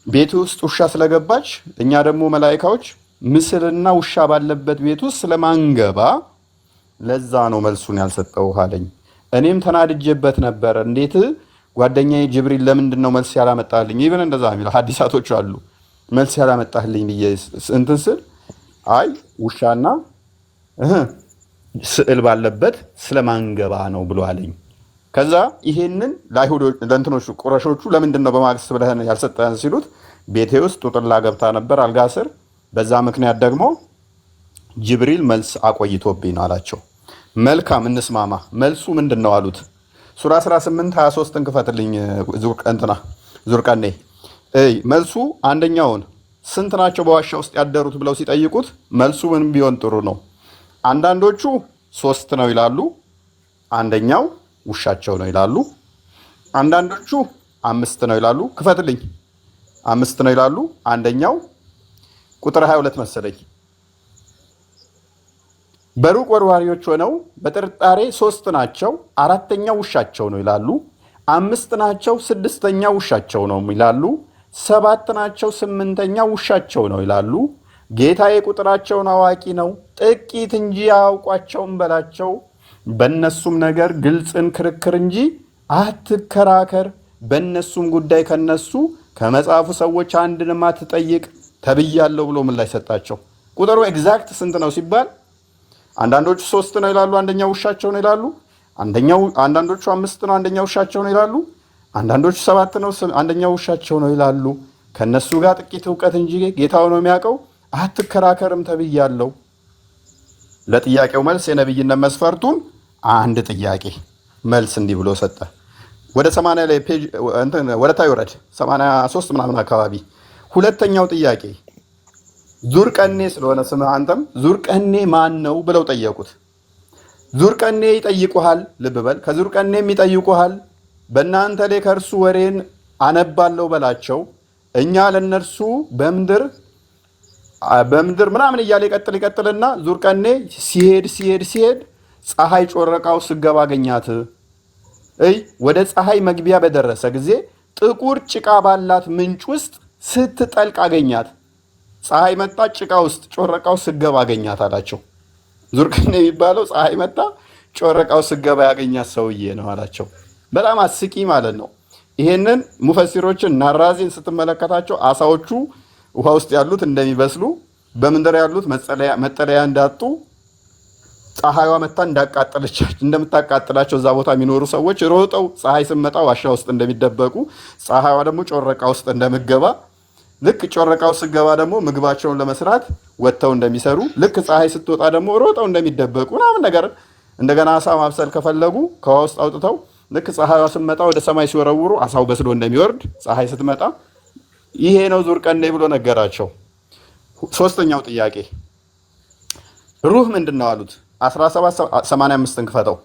A: ቤት ውስጥ ውሻ ስለገባች እኛ ደግሞ መላኢካዎች ምስልና ውሻ ባለበት ቤት ውስጥ ስለማንገባ ለዛ ነው መልሱን ያልሰጠው አለኝ። እኔም ተናድጄበት ነበረ። እንዴት ጓደኛዬ ጅብሪል ለምንድን ነው መልስ ያላመጣልኝ? ይብን እንደዛ የሚለው ሐዲሳቶች አሉ። መልስ ያላመጣልኝ ብዬ እንትን ስል አይ ውሻና ስዕል ባለበት ስለማንገባ ነው ብሎ አለኝ። ከዛ ይሄንን ለአይሁዶች ለእንትኖቹ ቁረሾቹ ለምንድን ነው በማግስት ብለህን ያልሰጠህን ሲሉት ቤቴ ውስጥ ጡጥላ ገብታ ነበር አልጋ ስር፣ በዛ ምክንያት ደግሞ ጅብሪል መልስ አቆይቶብኝ ነው አላቸው። መልካም እንስማማ። መልሱ ምንድን ነው አሉት። ሱራ 18 23 እንክፈትልኝ ዙርቀኔ። መልሱ አንደኛውን ስንት ናቸው በዋሻ ውስጥ ያደሩት ብለው ሲጠይቁት መልሱ ምን ቢሆን ጥሩ ነው? አንዳንዶቹ 3 ነው ይላሉ፣ አንደኛው ውሻቸው ነው ይላሉ። አንዳንዶቹ 5 ነው ይላሉ። ክፈትልኝ 5 ነው ይላሉ። አንደኛው ቁጥር 22 መሰለኝ። በሩቅ ወርዋሪዎች ሆነው በጥርጣሬ 3 ናቸው፣ 4ኛው ውሻቸው ነው ይላሉ። 5 ናቸው፣ 6ኛው ውሻቸው ነው ይላሉ። 7 ናቸው፣ 8ኛው ውሻቸው ነው ይላሉ። ጌታዬ ቁጥራቸውን አዋቂ ነው፣ ጥቂት እንጂ አያውቋቸውም በላቸው። በእነሱም ነገር ግልጽን ክርክር እንጂ አትከራከር፣ በእነሱም ጉዳይ ከነሱ ከመጽሐፉ ሰዎች አንድንም አትጠይቅ ተብያለሁ ብሎ ምላሽ ሰጣቸው። ቁጥሩ ኤግዛክት ስንት ነው ሲባል አንዳንዶቹ 3 ነው ይላሉ፣ አንደኛው ውሻቸው ነው ይላሉ። አንዳንዶቹ 5 ነው፣ አንደኛው ውሻቸው ነው ይላሉ። አንዳንዶቹ 7 ነው፣ አንደኛው ውሻቸው ነው ይላሉ። ከነሱ ጋር ጥቂት እውቀት እንጂ ጌታው ነው የሚያውቀው፣ አትከራከርም ተብያለሁ። ለጥያቄው መልስ የነብይነት መስፈርቱን አንድ ጥያቄ መልስ እንዲህ ብሎ ሰጠ። ወደ 80 ላይ ፔጅ እንትን ወደ ታይ ወረድ 83 ምናምን አካባቢ ሁለተኛው ጥያቄ ዙርቀኔ ስለሆነ ስምህ አንተም ዙርቀኔ ማን ነው ብለው ጠየቁት። ዙርቀኔ ይጠይቁሃል፣ ልብ በል ከዙርቀኔም ይጠይቁሃል። በእናንተ ላይ ከእርሱ ወሬን አነባለሁ በላቸው። እኛ ለነርሱ በምድር ምናምን እያለ ይቀጥልና ዙርቀኔ ሲሄድ ፀሐይ ጮረቃው ስገባ አገኛት። ወደ ፀሐይ መግቢያ በደረሰ ጊዜ ጥቁር ጭቃ ባላት ምንጭ ውስጥ ስትጠልቅ አገኛት። ፀሐይ መጣ፣ ጭቃ ውስጥ ጮረቃው ስገባ አገኛት አላቸው። ዙርቀኔ የሚባለው ፀሐይ መጣ ጮረቃው ስገባ ያገኛት ሰውዬ ነው አላቸው። በጣም አስቂ ማለት ነው። ይሄንን ሙፈሲሮችን ናራዚን ስትመለከታቸው አሳዎቹ ውሃ ውስጥ ያሉት እንደሚበስሉ፣ በምድር ያሉት መጠለያ እንዳጡ፣ ፀሐይዋ መታ እንደምታቃጥላቸው እዛ ቦታ የሚኖሩ ሰዎች ሮጠው ፀሐይ ስትመጣ ዋሻ ውስጥ እንደሚደበቁ፣ ፀሐይዋ ደግሞ ጮረቃ ውስጥ እንደምገባ፣ ልክ ጮረቃው ስገባ ደግሞ ምግባቸውን ለመስራት ወጥተው እንደሚሰሩ፣ ልክ ፀሐይ ስትወጣ ደግሞ ሮጠው እንደሚደበቁ ምናምን ነገር። እንደገና አሳ ማብሰል ከፈለጉ ከውሃ ውስጥ አውጥተው ልክ ፀሐይዋ ስትመጣ ወደ ሰማይ ሲወረውሩ አሳው በስሎ እንደሚወርድ ፀሐይ ስትመጣ፣ ይሄ ነው ዙርቀኔ ብሎ ነገራቸው። ሶስተኛው ጥያቄ ሩህ ምንድን ነው አሉት። 1785ን ክፈተው።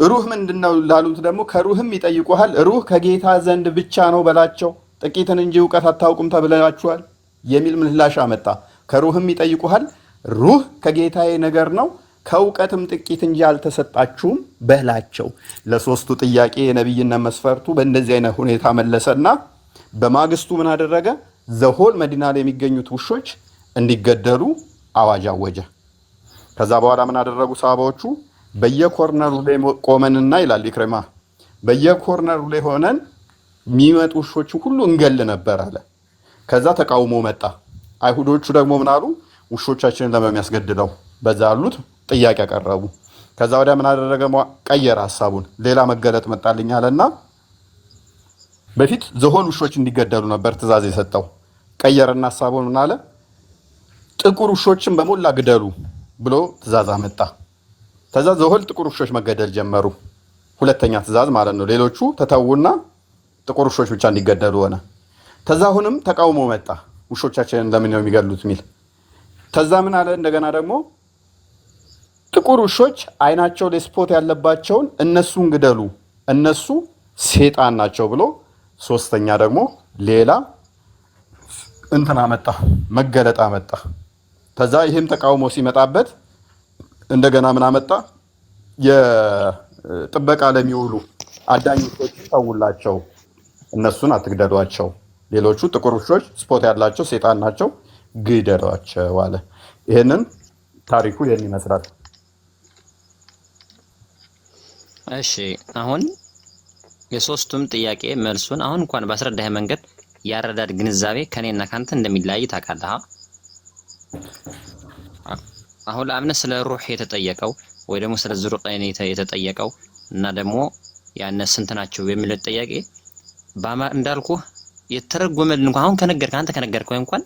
A: ሩህ ምንድን ነው ላሉት ደግሞ ከሩህም ይጠይቁሃል። ሩህ ከጌታ ዘንድ ብቻ ነው በላቸው፣ ጥቂትን እንጂ እውቀት አታውቁም ተብላችኋል የሚል ምላሽ አመጣ። ከሩህም ይጠይቁሃል፣ ሩህ ከጌታዬ ነገር ነው፣ ከእውቀትም ጥቂት እንጂ አልተሰጣችሁም በላቸው። ለሶስቱ ጥያቄ የነብይነት መስፈርቱ በእንደዚህ አይነት ሁኔታ መለሰና በማግስቱ ምን አደረገ? ዘሆል መዲና ላይ የሚገኙት ውሾች እንዲገደሉ አዋጅ አወጀ። ከዛ በኋላ ምን አደረጉ ሰሃባዎቹ? በየኮርነሩ ላይ ቆመንና ይላል ኢክሪማ፣ በየኮርነሩ ላይ ሆነን የሚመጡ ውሾችን ሁሉ እንገል ነበር አለ። ከዛ ተቃውሞ መጣ። አይሁዶቹ ደግሞ ምን አሉ? ውሾቻችንን ለሚያስገድለው በዛ ያሉት ጥያቄ ያቀረቡ። ከዛ ወዲያ ምን አደረገ? ቀየረ ሐሳቡን። ሌላ መገለጥ መጣልኝ አለና በፊት ዘሆል ውሾች እንዲገደሉ ነበር ትእዛዝ የሰጠው። ቀየረና ሐሳቡን ምን አለ? ጥቁር ውሾችን በሞላ ግደሉ ብሎ ትእዛዝ አመጣ። ከዛ ዘሆል ጥቁር ውሾች መገደል ጀመሩ። ሁለተኛ ትእዛዝ ማለት ነው። ሌሎቹ ተተውና ጥቁር ውሾች ብቻ እንዲገደሉ ሆነ። ከዛ አሁንም ተቃውሞ መጣ። ውሾቻችንን ለምን ነው የሚገሉት የሚል። ከዛ ምን አለ እንደገና ደግሞ ጥቁር ውሾች አይናቸው ላይ ስፖት ያለባቸውን እነሱን ግደሉ፣ እነሱ ሴጣን ናቸው ብሎ ሶስተኛ ደግሞ ሌላ እንትን አመጣ፣ መገለጥ አመጣ። ከዛ ይህም ተቃውሞ ሲመጣበት እንደገና ምን አመጣ? የጥበቃ ለሚውሉ አዳኝ ውሾች ተውላቸው፣ እነሱን አትግደሏቸው፣ ሌሎቹ ጥቁር ውሾች ስፖት ያላቸው ሴጣን ናቸው፣ ግደሏቸው አለ። ይሄንን ታሪኩ ይሄን ይመስላል።
G: እሺ አሁን የሶስቱም ጥያቄ መልሱን አሁን እንኳን ባስረዳህ መንገድ ያረዳድ ግንዛቤ ከኔና ካንተ እንደሚለያይ ታውቃለህ። አሁን ለአብነት ስለ ሩህ የተጠየቀው ወይ ደግሞ ስለ ዙርቀኔ የተጠየቀው እና ደግሞ ያነ ስንት ናቸው የሚለው ጥያቄ እንዳልኩህ የተረጎመልን እንኳን አሁን አንተ ከነገርከው እንኳን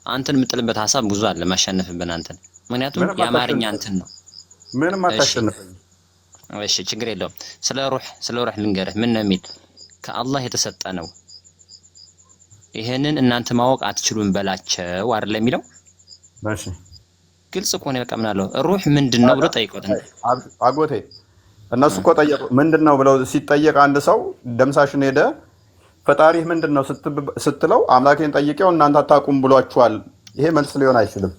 G: አንተን የምጥልበት ሐሳብ ብዙ አለ ማሸነፍብን አንተን። ምክንያቱም የአማርኛ አንተን ነው
A: ምንም አታሸንፈኝ።
G: እሺ ችግር የለውም። ስለ ሩህ ልንገርህ ምን ነው የሚል ከአላህ የተሰጠ ነው፣ ይሄንን እናንተ ማወቅ አትችሉም በላቸው አይደል የሚለው።
A: እሺ
G: ግልጽ እኮ ነው። በቃ ምን አለው ሩህ ምንድነው ብሎ ጠይቆት
A: አጎቴ እነሱ እኮ ጠየቁ። ምንድነው ብለው ሲጠየቅ አንድ ሰው ደምሳሽን ሄደ ፈጣሪህ ምንድነው ስትለው አምላኬን ጠይቄው እናንተ አታውቁም ብሏችኋል። ይሄ መልስ ሊሆን አይችልም።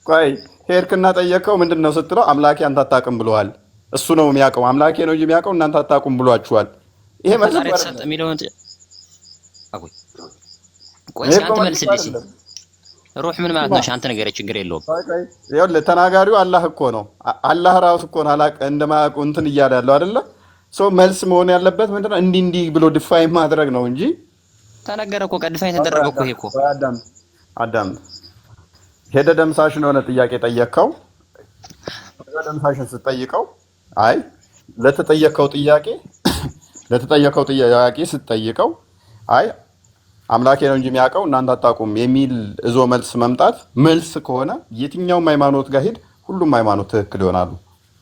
A: ቆይ ሄድክና ጠየቀው ምንድነው ስትለው አምላኬ አንተ አታውቅም ብለዋል። እሱ ነው የሚያውቀው፣ አምላኬ ነው እንጂ የሚያውቀው እናንተ አታውቁም ብሏችኋል። ይሄ መልስ
G: ተሰጠ የሚለውን አጎይ ቆይ አንተ መልስልኝ። ሩህ ምን ማለት ነው? አንተ ነገር ችግር የለውም።
A: ይኸውልህ ተናጋሪው አላህ እኮ ነው። አላህ ራሱ እኮ ነው አላህ እንደማያውቁ እንትን እያለ ያለው አይደለ? መልስ መሆን ያለበት ምንድነው? እንዲህ ብሎ ዲፋይን ማድረግ ነው እንጂ
G: ተነገረ እኮ ዲፋይን ተደረገ እኮ። ይሄ እኮ
A: አዳም ሄደ ደምሳሽን የሆነ ጥያቄ ጠየቅከው። ደምሳሽን ስትጠይቀው አይ ለተጠየቀው ጥያቄ ስትጠይቀው አይ አምላኬ ነው እንጂ የሚያውቀው እናንተ አታውቁም የሚል እዞ መልስ መምጣት መልስ ከሆነ የትኛውም ሃይማኖት ጋር ሂድ፣ ሁሉም ሃይማኖት ትክክል ይሆናሉ።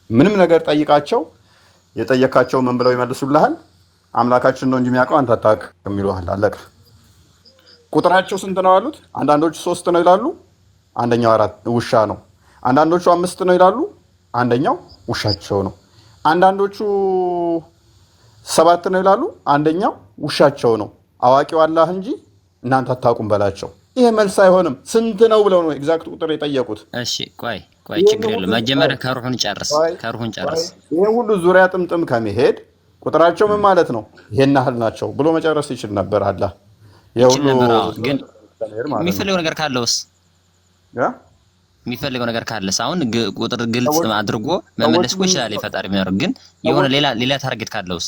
A: ምንም ነገር ጠይቃቸው፣ የጠየካቸው ምን ብለው ይመልሱልሃል? አምላካችን ነው እንጂ የሚያውቀው አንተ አታውቅም ይሉሃል። አለቀ። ቁጥራቸው ስንት ነው አሉት። አንዳንዶቹ 3 ነው ይላሉ፣ አንደኛው 4 ውሻ ነው። አንዳንዶቹ 5 ነው ይላሉ፣ አንደኛው ውሻቸው ነው። አንዳንዶቹ 7 ነው ይላሉ፣ አንደኛው ውሻቸው ነው። አዋቂው አላህ እንጂ እናንተ አታውቁም በላቸው። ይሄ መልስ አይሆንም። ስንት ነው ብለው ነው ኤግዛክት ቁጥር የጠየቁት።
G: እሺ ቆይ ችግር የለም። መጀመሪያ ከሩሁን ጨርስ።
A: ይሄ ሁሉ ዙሪያ ጥምጥም ከመሄድ ቁጥራቸው ምን ማለት ነው ይሄን ያህል ናቸው ብሎ መጨረስ ይችል ነበር አላህ።
G: ግን የሚፈልገው ነገር ካለውስ አሁን ቁጥር ግልጽ አድርጎ መመለስ እኮ ይችላል የፈጣሪ የሚያደርግ። ግን የሆነ ሌላ ታርጌት ካለውስ?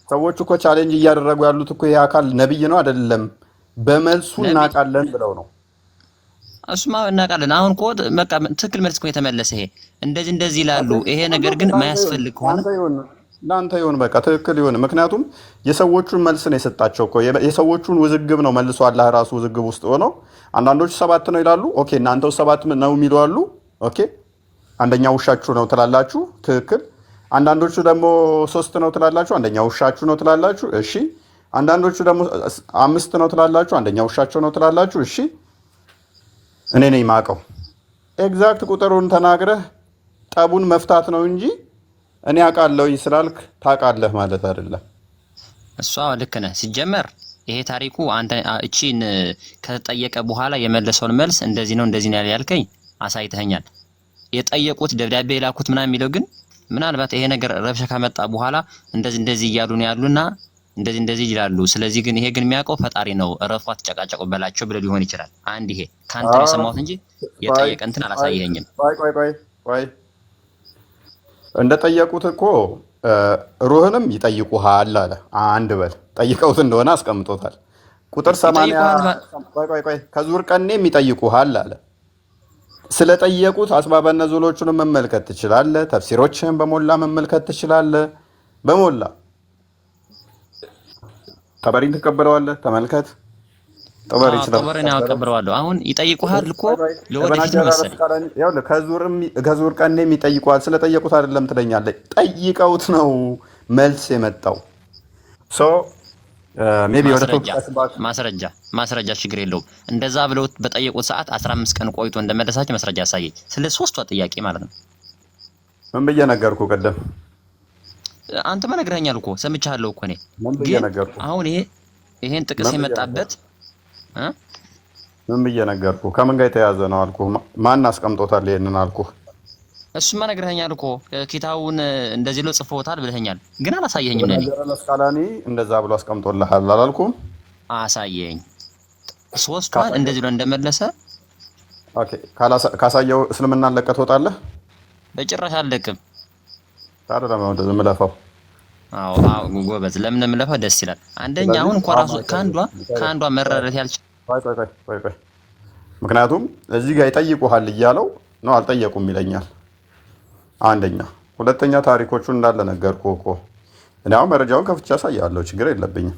G: ሰዎች
A: እኮ ቻሌንጅ እያደረጉ ያሉት እኮ ይሄ አካል ነብይ ነው አይደለም፣ በመልሱ እናውቃለን ብለው ነው።
G: እሱማ እናውቃለን። አሁን እኮ በቃ ትክክል መልስ እኮ የተመለሰ ይሄ እንደዚህ ይላሉ። ይሄ ነገር ግን ማያስፈልግ ከሆነ
A: እናንተ ይሁን በቃ ትክክል ይሁን። ምክንያቱም የሰዎቹን መልስ ነው የሰጣቸው እኮ የሰዎቹን ውዝግብ ነው መልሶ አላህ ራሱ ውዝግብ ውስጥ ሆኖ አንዳንዶቹ 7 ነው ይላሉ። ኦኬ እናንተው 7 ነው የሚሉ አሉ። ኦኬ አንደኛው ውሻችሁ ነው ትላላችሁ፣ ትክክል። አንዳንዶቹ ደግሞ 3 ነው ትላላችሁ፣ አንደኛው ውሻችሁ ነው ትላላችሁ። እሺ አንዳንዶቹ ደግሞ 5 ነው ትላላችሁ፣ አንደኛው ውሻቸው ነው ትላላችሁ። እሺ እኔ ነኝ የማውቀው። ኤግዛክት ቁጥሩን ተናግረህ ጠቡን መፍታት ነው እንጂ እኔ አውቃለሁ ስላልክ ታውቃለህ ማለት አይደለም።
G: እሷ ልክ ነህ። ሲጀመር ይሄ ታሪኩ አንተ እቺን ከተጠየቀ በኋላ የመለሰውን መልስ እንደዚህ ነው ያልከኝ አሳይተኸኛል። የጠየቁት ደብዳቤ የላኩት ምናምን የሚለው ግን ምናልባት ይሄ ነገር ረብሻ ከመጣ በኋላ እንደዚህ እያሉ ነው ያሉና እንደዚህ ይላሉ። ስለዚህ ግን ይሄ ግን የሚያውቀው ፈጣሪ ነው፣ እረፏት ጨቃጨቁ በላቸው ብለ ሊሆን ይችላል። አንድ ይሄ ካንተ ነው የሰማሁት እንጂ የጠየቀ እንትን አላሳየኸኝም።
A: ቆይ እንደጠየቁት እኮ ሩህንም ይጠይቁሃል አለ። አንድ በል ጠይቀውት እንደሆነ አስቀምጦታል። ቁጥር 80 ከዙር ቀኔም ይጠይቁሃል አለ። ስለጠየቁት አስባበ ነዙሎቹንም መመልከት ትችላለህ። ተፍሲሮችህን በሞላ መመልከት ትችላለህ። በሞላ ጠበሪን ትቀበለዋለህ። ተመልከት።
G: ጠበሪን ያቀበለዋለሁ። አሁን ይጠይቁሃል እኮ ለወደፊት መሰለኝ።
A: ከዙር ቀኔም ይጠይቁሃል። ስለጠየቁት አይደለም ትለኛለህ። ጠይቀውት ነው መልስ የመጣው።
G: ማስረጃ ችግር የለውም። እንደዛ ብለው በጠየቁት ሰዓት 15 ቀን ቆይቶ እንደመለሳቸው ማስረጃ ያሳየኝ። ስለ 3ቷ ጥያቄ ማለት ነው።
A: ምን ብዬ ነገርኩህ ቀደም?
G: አንተማ ነግረኸኛል እኮ ሰምቻለሁ እኮ እኔ። ግን አሁን ይሄን ጥቅስ የመጣበት
A: ምን ብዬ ነገርኩህ? ከምን ጋር የተያዘ ነው አልኩህ? ማን አስቀምጦታል ይሄንን አልኩህ?
G: እሱማ ነግረኸኛል እኮ ኪታቡን እንደዚህ ነው ጽፎታል ብለኸኛል። ግን አላሳየኸኝም። ነኝ
A: መስቃላኒ እንደዛ ብሎ አስቀምጦልሃል አላልኩም?
G: አሳየኝ። 3ቷን እንደዚህ ነው እንደመለሰ።
A: ኦኬ ካሳየው እስልምናን ለቀህ ትወጣለህ?
G: በጭራሽ አልለቅም።
A: ታዲያ ለምን እንደዚህ የምለፋው?
G: አዎ ጎበዝ፣ ለምን የምለፋው? ደስ ይላል። አንደኛ አሁን እንኳን ራሱ ከአንዷ መረዳት ያልቻለ
A: ቆይ ምክንያቱም እዚህ ጋር ይጠይቁሃል እያለው ነው አልጠየቁም ይለኛል። አንደኛ ሁለተኛ ታሪኮቹን እንዳለ ነገርኩህ እኮ እኔ አሁን መረጃውን ከፍቼ አሳያለሁ፣ ችግር የለብኝም።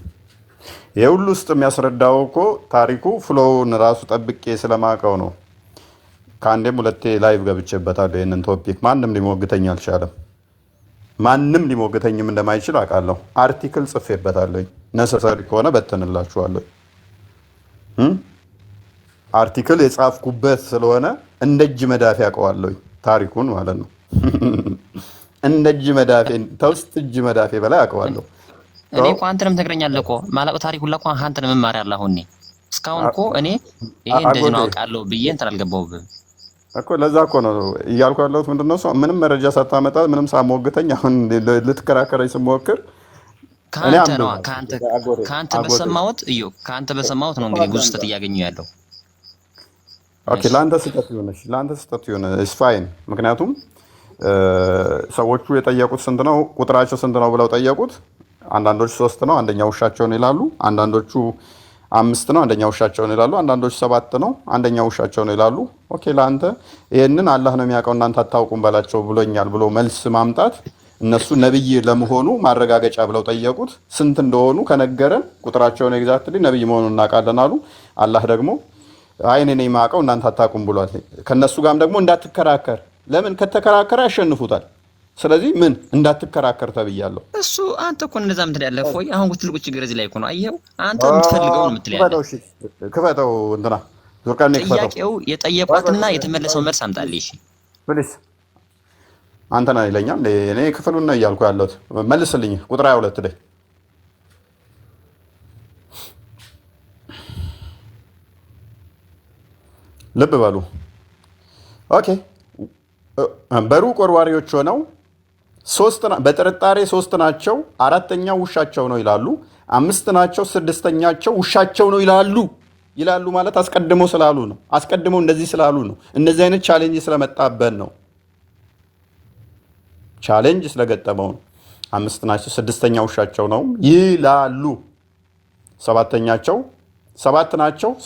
A: ይሄ ሁሉ ውስጥ የሚያስረዳው እኮ ታሪኩ ፍሎውን ራሱ ጠብቄ ስለማውቀው ነው። ከአንዴም ሁለቴ ላይቭ ገብቼበታለሁ። ይህንን ቶፒክ ማንም ሊሞግተኝ አልቻለም። ማንም ሊሞግተኝም እንደማይችል አውቃለሁ። አርቲክል ጽፌበታለሁ። ነሰሰሪ ከሆነ በትንላችኋለሁ። አርቲክል የጻፍኩበት ስለሆነ እንደ እጅ መዳፊ ያውቀዋለሁ ታሪኩን ማለት ነው። እንደ እጅ መዳፌ ተውስጥ እጅ መዳፌ በላይ አውቀዋለሁ።
G: እኔ እኮ አንተንም ትነግረኛለህ እኮ ማላውቀው ታሪክ ሁላ እኮ አንተንም መማር ያለህ አሁን እስካሁን እኮ እኔ ይሄ እንደዚህ ነው አውቃለሁ ብዬ እንትን አልገባሁብህም
A: እኮ። ለዛ እኮ ነው እያልኩ ያለሁት። ምንድነው እሱ ምንም መረጃ ሳታመጣ ምንም ሳሞግተኝ አሁን ልትከራከረኝ ስሞክር
G: ከአንተ በሰማሁት ነው እንግዲህ ብዙ ስህተት እያገኘሁ ያለው።
A: ኦኬ ለአንተ ስህተት ይሆነ ኢትስ ፋይን። ምክንያቱም ሰዎቹ የጠየቁት ስንት ነው ቁጥራቸው ስንት ነው ብለው ጠየቁት። አንዳንዶቹ 3 ነው፣ አንደኛው ውሻቸውን ይላሉ። አንዳንዶቹ 5 ነው፣ አንደኛው ውሻቸውን ይላሉ። አንዳንዶቹ 7 ነው፣ አንደኛው ውሻቸውን ይላሉ። ኦኬ ለአንተ ይህንን አላህ ነው የሚያውቀው እናንተ አታውቁም በላቸው ብሎኛል ብሎ መልስ ማምጣት እነሱ ነብይ ለመሆኑ ማረጋገጫ ብለው ጠየቁት። ስንት እንደሆኑ ከነገረን ቁጥራቸውን ኤግዛክትሊ ነብይ መሆኑን እናውቃለን አሉ። አላህ ደግሞ አይ እኔ ነኝ የማውቀው እናንተ አታውቁም ብሏል። ከነሱ ጋርም ደግሞ እንዳትከራከር፣ ለምን ከተከራከረ ያሸንፉታል። ስለዚህ ምን እንዳትከራከር ተብያለሁ።
G: እሱ አንተ እኮ እንደዛ ምትል ያለ ፎይ አሁን ትልቁ ችግር እዚህ ላይ እኮ ነው። አየኸው አንተ የምትፈልገው ነው ምትል ያለ
A: ክፈተው እንትና ዙርቃኔ ክፈተው።
G: ጥያቄው የጠየቋትና የተመለሰው መልስ አምጣልኝ። እሺ
A: ፕሊስ አንተ ነህ ይለኛል። እኔ ክፍሉን ነው እያልኩ ያለሁት። መልስልኝ ቁጥር 22 ላይ ልብ በሉ። ኦኬ በሩቅ ወርዋሪዎች ሆነው በጥርጣሬ 3 ናቸው፣ 4ኛው ውሻቸው ነው ይላሉ። 5 ናቸው፣ 6ኛቸው ውሻቸው ነው ይላሉ ማለት አስቀድመው ስላሉ ነው። አስቀድመው እንደዚህ ስላሉ ነው። እነዚህ አይነት ቻሌንጅ ስለመጣበን ነው። ቻሌንጅ ስለገጠመው ነው። 5 ናቸው፣ 6ኛው ውሻቸው ነው ይላሉ። 7 ናቸው፣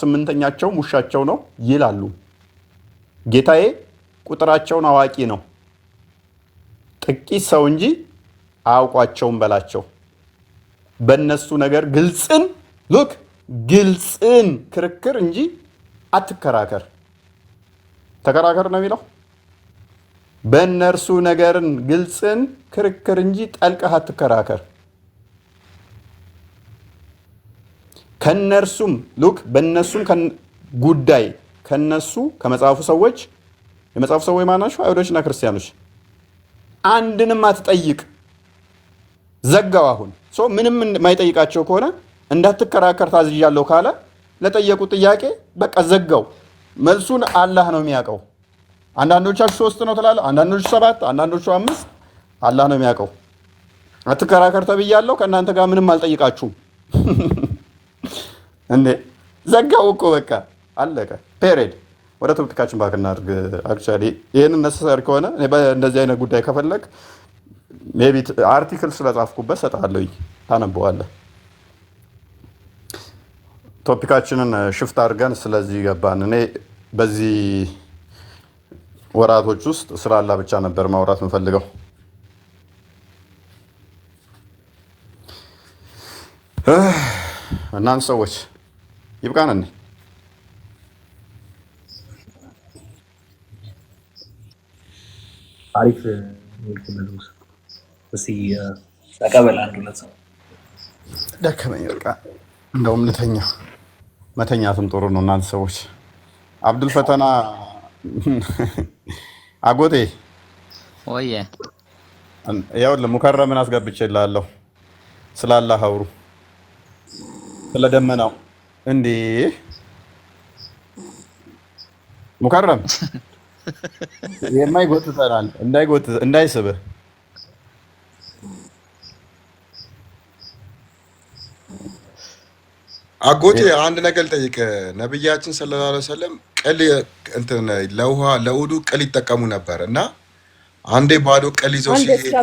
A: 8ኛቸው ውሻቸው ነው ይላሉ። ጌታዬ ቁጥራቸውን አዋቂ ነው፣ ጥቂት ሰው እንጂ አያውቋቸውም በላቸው። በእነሱ ነገር ግልጽን ክርክር እንጂ አትከራከር። ተከራከር ነው የሚለው። በእነርሱ ነገርን ግልጽን ክርክር እንጂ ጠልቀህ አትከራከር። ከነርሱም በእነሱም ጉዳይ ከነሱ ከመጽሐፉ ሰዎች የመጽሐፉ ሰዎች ማናቸው? አይሁዶችና ክርስቲያኖች። አንድንም አትጠይቅ። ዘጋው። አሁን ምንም የማይጠይቃቸው ከሆነ እንዳትከራከር ታዝዣለሁ ካለ ለጠየቁት ጥያቄ በቃ ዘጋው። መልሱን አላህ ነው የሚያውቀው። አንዳንዶቻችሁ 3 ነው ትላለህ፣ አንዳንዶቹ 7፣ አንዳንዶቹ 5። አላህ ነው የሚያውቀው። አትከራከር ተብያለሁ። ከእናንተ ጋር ምንም አልጠይቃችሁም። እንዴ ዘጋው እኮ በቃ አለቀ። ፔሬድ። ወደ ቶፒካችን ባክ እናድርግ። አክቹዋሊ ይህንን ነሰሰሪ ከሆነ እንደዚህ አይነት ጉዳይ ከፈለግ ሜይ ቢ አርቲክል ስለጻፍኩበት ሰጥሃለሁ፣ ታነበዋለህ። ቶፒካችንን ሽፍት አድርገን ስለዚህ ገባን። እኔ በዚህ ወራቶች ውስጥ ስለ አላህ ብቻ ነበር ማውራት የምፈልገው። እናንተ ሰዎች ይብቃን እንዴ?
H: አሪፍ መልኩ እስኪ ተቀበል። አንድ ሁለት ሰው
A: ደከመኝ በቃ እንደውም ልተኛ። መተኛትም ጥሩ ነው። እናንተ ሰዎች አብዱል ፈተና አጎቴ
G: ወየ
A: ይኸውልህ ሙከረምን አስገብቼልሃለሁ። ስለ አላህ አውሩ፣ ስለ ደመናው። እንዴ ሙከረም የማይጎትተናል እንዳይስብህ።
C: አጎቴ አንድ ነገር ልጠይቅ። ነብያችን ሰለላሁ ዐለይሂ ወሰለም ቅል እንትን ለውሃ ለውዱ ቅል ይጠቀሙ ነበር እና አንዴ ባዶ ቅል ይዘው ሲሄዱ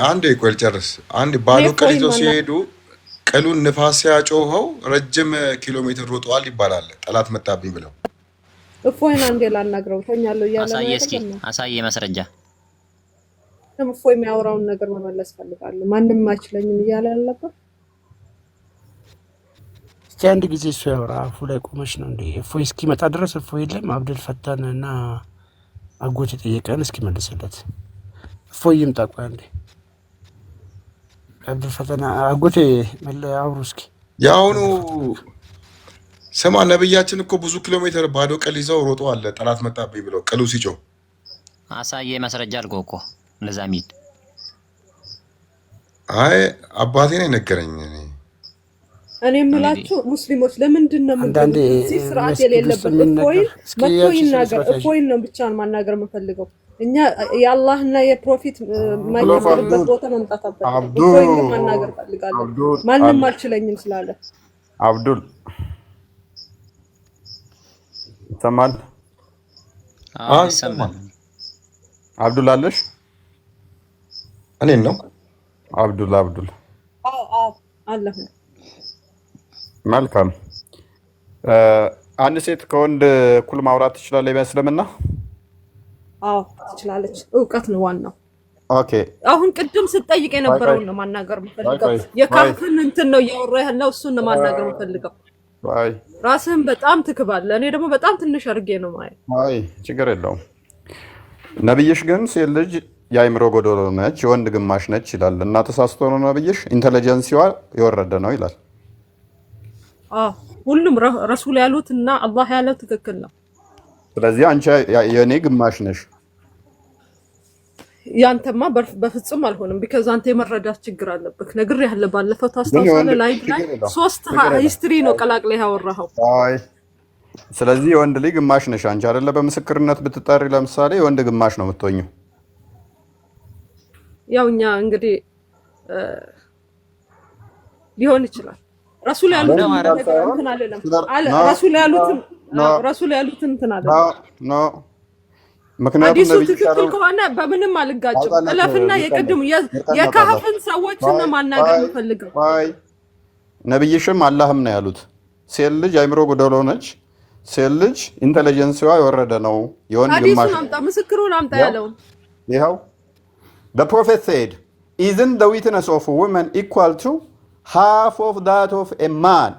C: አንዴ ቆይ ልጨርስ። አንዴ ባዶ ቅል ይዘው ሲሄዱ ቅሉን ንፋስ ሲያጮኸው ረጅም ኪሎ ሜትር ሮጠዋል ይባላል። ጠላት መጣብኝ ብለው
I: እፎይን አንዴ ላናግረው ተኛለሁ እያለ ነው።
G: እስኪ አሳየ ማስረጃ።
I: እፎይ የሚያወራውን ነገር መመለስ ፈልጋለሁ። ማንም አይችለኝም እያለ ያለበት
F: እስቲ አንድ ጊዜ እሱ ያወራ። አፉ ላይ ቆመች ነው እንዴ? እፎይ እስኪመጣ ድረስ እፎይ የለም። አብዱል ፈታን እና አጎት የጠየቀን እስኪመልስለት እፎይ ይምጣ። ቆይ አንዴ አብዱል ፈታን አጎቴ አውሩ እስኪ።
C: ያውኑ ስማ፣ ነብያችን እኮ ብዙ ኪሎ ሜትር ባዶ ቅል ይዘው ሮጠዋል ጠላት መጣብኝ ብለው ቅሉ ሲጮህ።
G: አሳየ ማስረጃ አልኩህ እኮ እንደዛ ሚል።
C: አይ አባቴ ነው የነገረኝ።
I: እኔ የምላችሁ ሙስሊሞች ለምንድን ነው እዚህ ስርዓት የሌለበት? እፎይን መጥቶ ይናገር። እፎይን ነው ብቻ ማናገር የምፈልገው። እኛ የአላህና የፕሮፊት ማይከበርበት ቦታ መምጣት አለበት። እፎይን ግን ማናገር ፈልጋለሁ። ማንም አልችለኝም ስላለ
A: አብዱል ይሰማል?
G: ይሰማል።
A: አብዱል አለሽ?
C: እኔን ነው
A: አብዱል
I: አዎ አለሁ።
A: መልካም። አንድ ሴት ከወንድ እኩል ማውራት ትችላለች በእስልምና?
I: አዎ ትችላለች። እውቀት ነው ዋናው።
A: ኦኬ።
I: አሁን ቅድም ስትጠይቅ የነበረውን ነው ማናገር የምፈልገው። የካፍን እንትን ነው እያወራ ያለው እሱን ነው ማናገር የምፈልገው። ራስህን በጣም ትክባለህ። እኔ ደግሞ በጣም ትንሽ አድርጌ ነው ማለት።
A: አይ ችግር የለውም። ነብይሽ ግን ሴት ልጅ የአእምሮ ጎዶሎ ነች፣ የወንድ ግማሽ ነች ይላል እና ተሳስቶ ነው ነብይሽ? ኢንተለጀንሲዋ የወረደ ነው ይላል።
I: ሁሉም ረሱል ያሉት እና አላህ ያለው ትክክል ነው።
A: ስለዚህ አንቺ የኔ ግማሽ ነሽ።
I: ያንተማ በፍጹም አልሆነም። ቢካዝ አንተ የመረዳት ችግር አለብህ። ነግሬሃለሁ ባለፈው ታስታውሳለህ። ላይ 3 ሂስትሪ ነው ቀላቅለህ ያወራኸው።
A: አይ ስለዚህ የወንድ ልጅ ግማሽ ነሽ አንቺ አይደለ? በምስክርነት ብትጠሪ ለምሳሌ የወንድ ግማሽ ነው የምትሆኚው።
I: ያው እኛ እንግዲህ ሊሆን ይችላል። ረሱል ያሉት እንትን አይደለም አለ። ረሱል ያሉት እንትን አይደለም
A: ኖ ምክንያቱም
I: አዲሱ ትክክል ከሆነ በምንም አልጋጭም። እለፍና የቅድሙ የካህፍን ሰዎች ነው ማናገር የምፈልገው።
A: አይ ነብይሽም አላህም ነው ያሉት ሴት ልጅ አእምሮ ጎደሎ ነች፣ ሴት ልጅ ኢንተለጀንሲዋ የወረደ ነው፣ የወንድ ግማሽ።
I: አዲሱን አምጣ፣ ምስክሩን አምጣ ያለውን
A: ይኸው the prophet said isn't the witness of a woman equal to half of that of a man?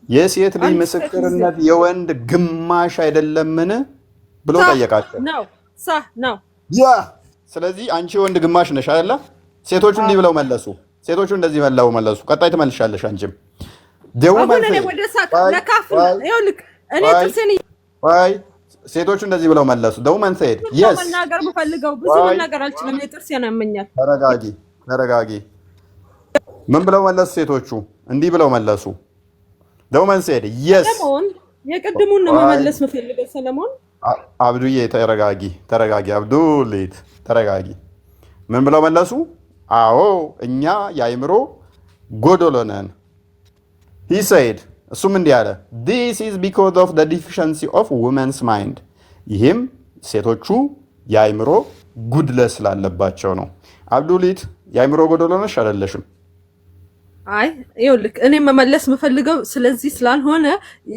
A: የሴት ልጅ ምስክርነት የወንድ ግማሽ አይደለምን ብሎ ጠየቃቸው።
I: ነው
A: ያ ስለዚህ አንቺ የወንድ ግማሽ ነሽ አይደለ? ሴቶቹ እንዲህ ብለው መለሱ። ሴቶቹ እንደዚህ መለሱ። ቀጣይ ትመልሻለሽ አንቺም። ሴቶቹ እንደዚህ ብለው መለሱ። ደውመን ሰይድ yes
I: መናገር የምፈልገው ብዙ መናገር አልችልም። የጥርሴን ያመኛል።
A: ተረጋጊ። ምን ብለው መለሱ ሴቶቹ? እንዲህ ብለው መለሱ። ደውመን ሰይድ yes
I: የቅድሙን ነው መመለስ የምፈልገው። ሰለሞን
A: አብዱዬ ተረጋጊ። አብዱሊት ተረጋጊ። ምን ብለው መለሱ? አዎ እኛ የአእምሮ ጎዶሎ ነን። he said እሱም እንዲህ አለ this is because of the deficiency of women's mind ይህም ሴቶቹ የአእምሮ ጉድለት ስላለባቸው ነው። አብዱሊት የአእምሮ ጎዶሎ ነሽ አይደለሽም?
I: አይ ይኸውልህ እኔ መመለስ የምፈልገው ስለዚህ ስላልሆነ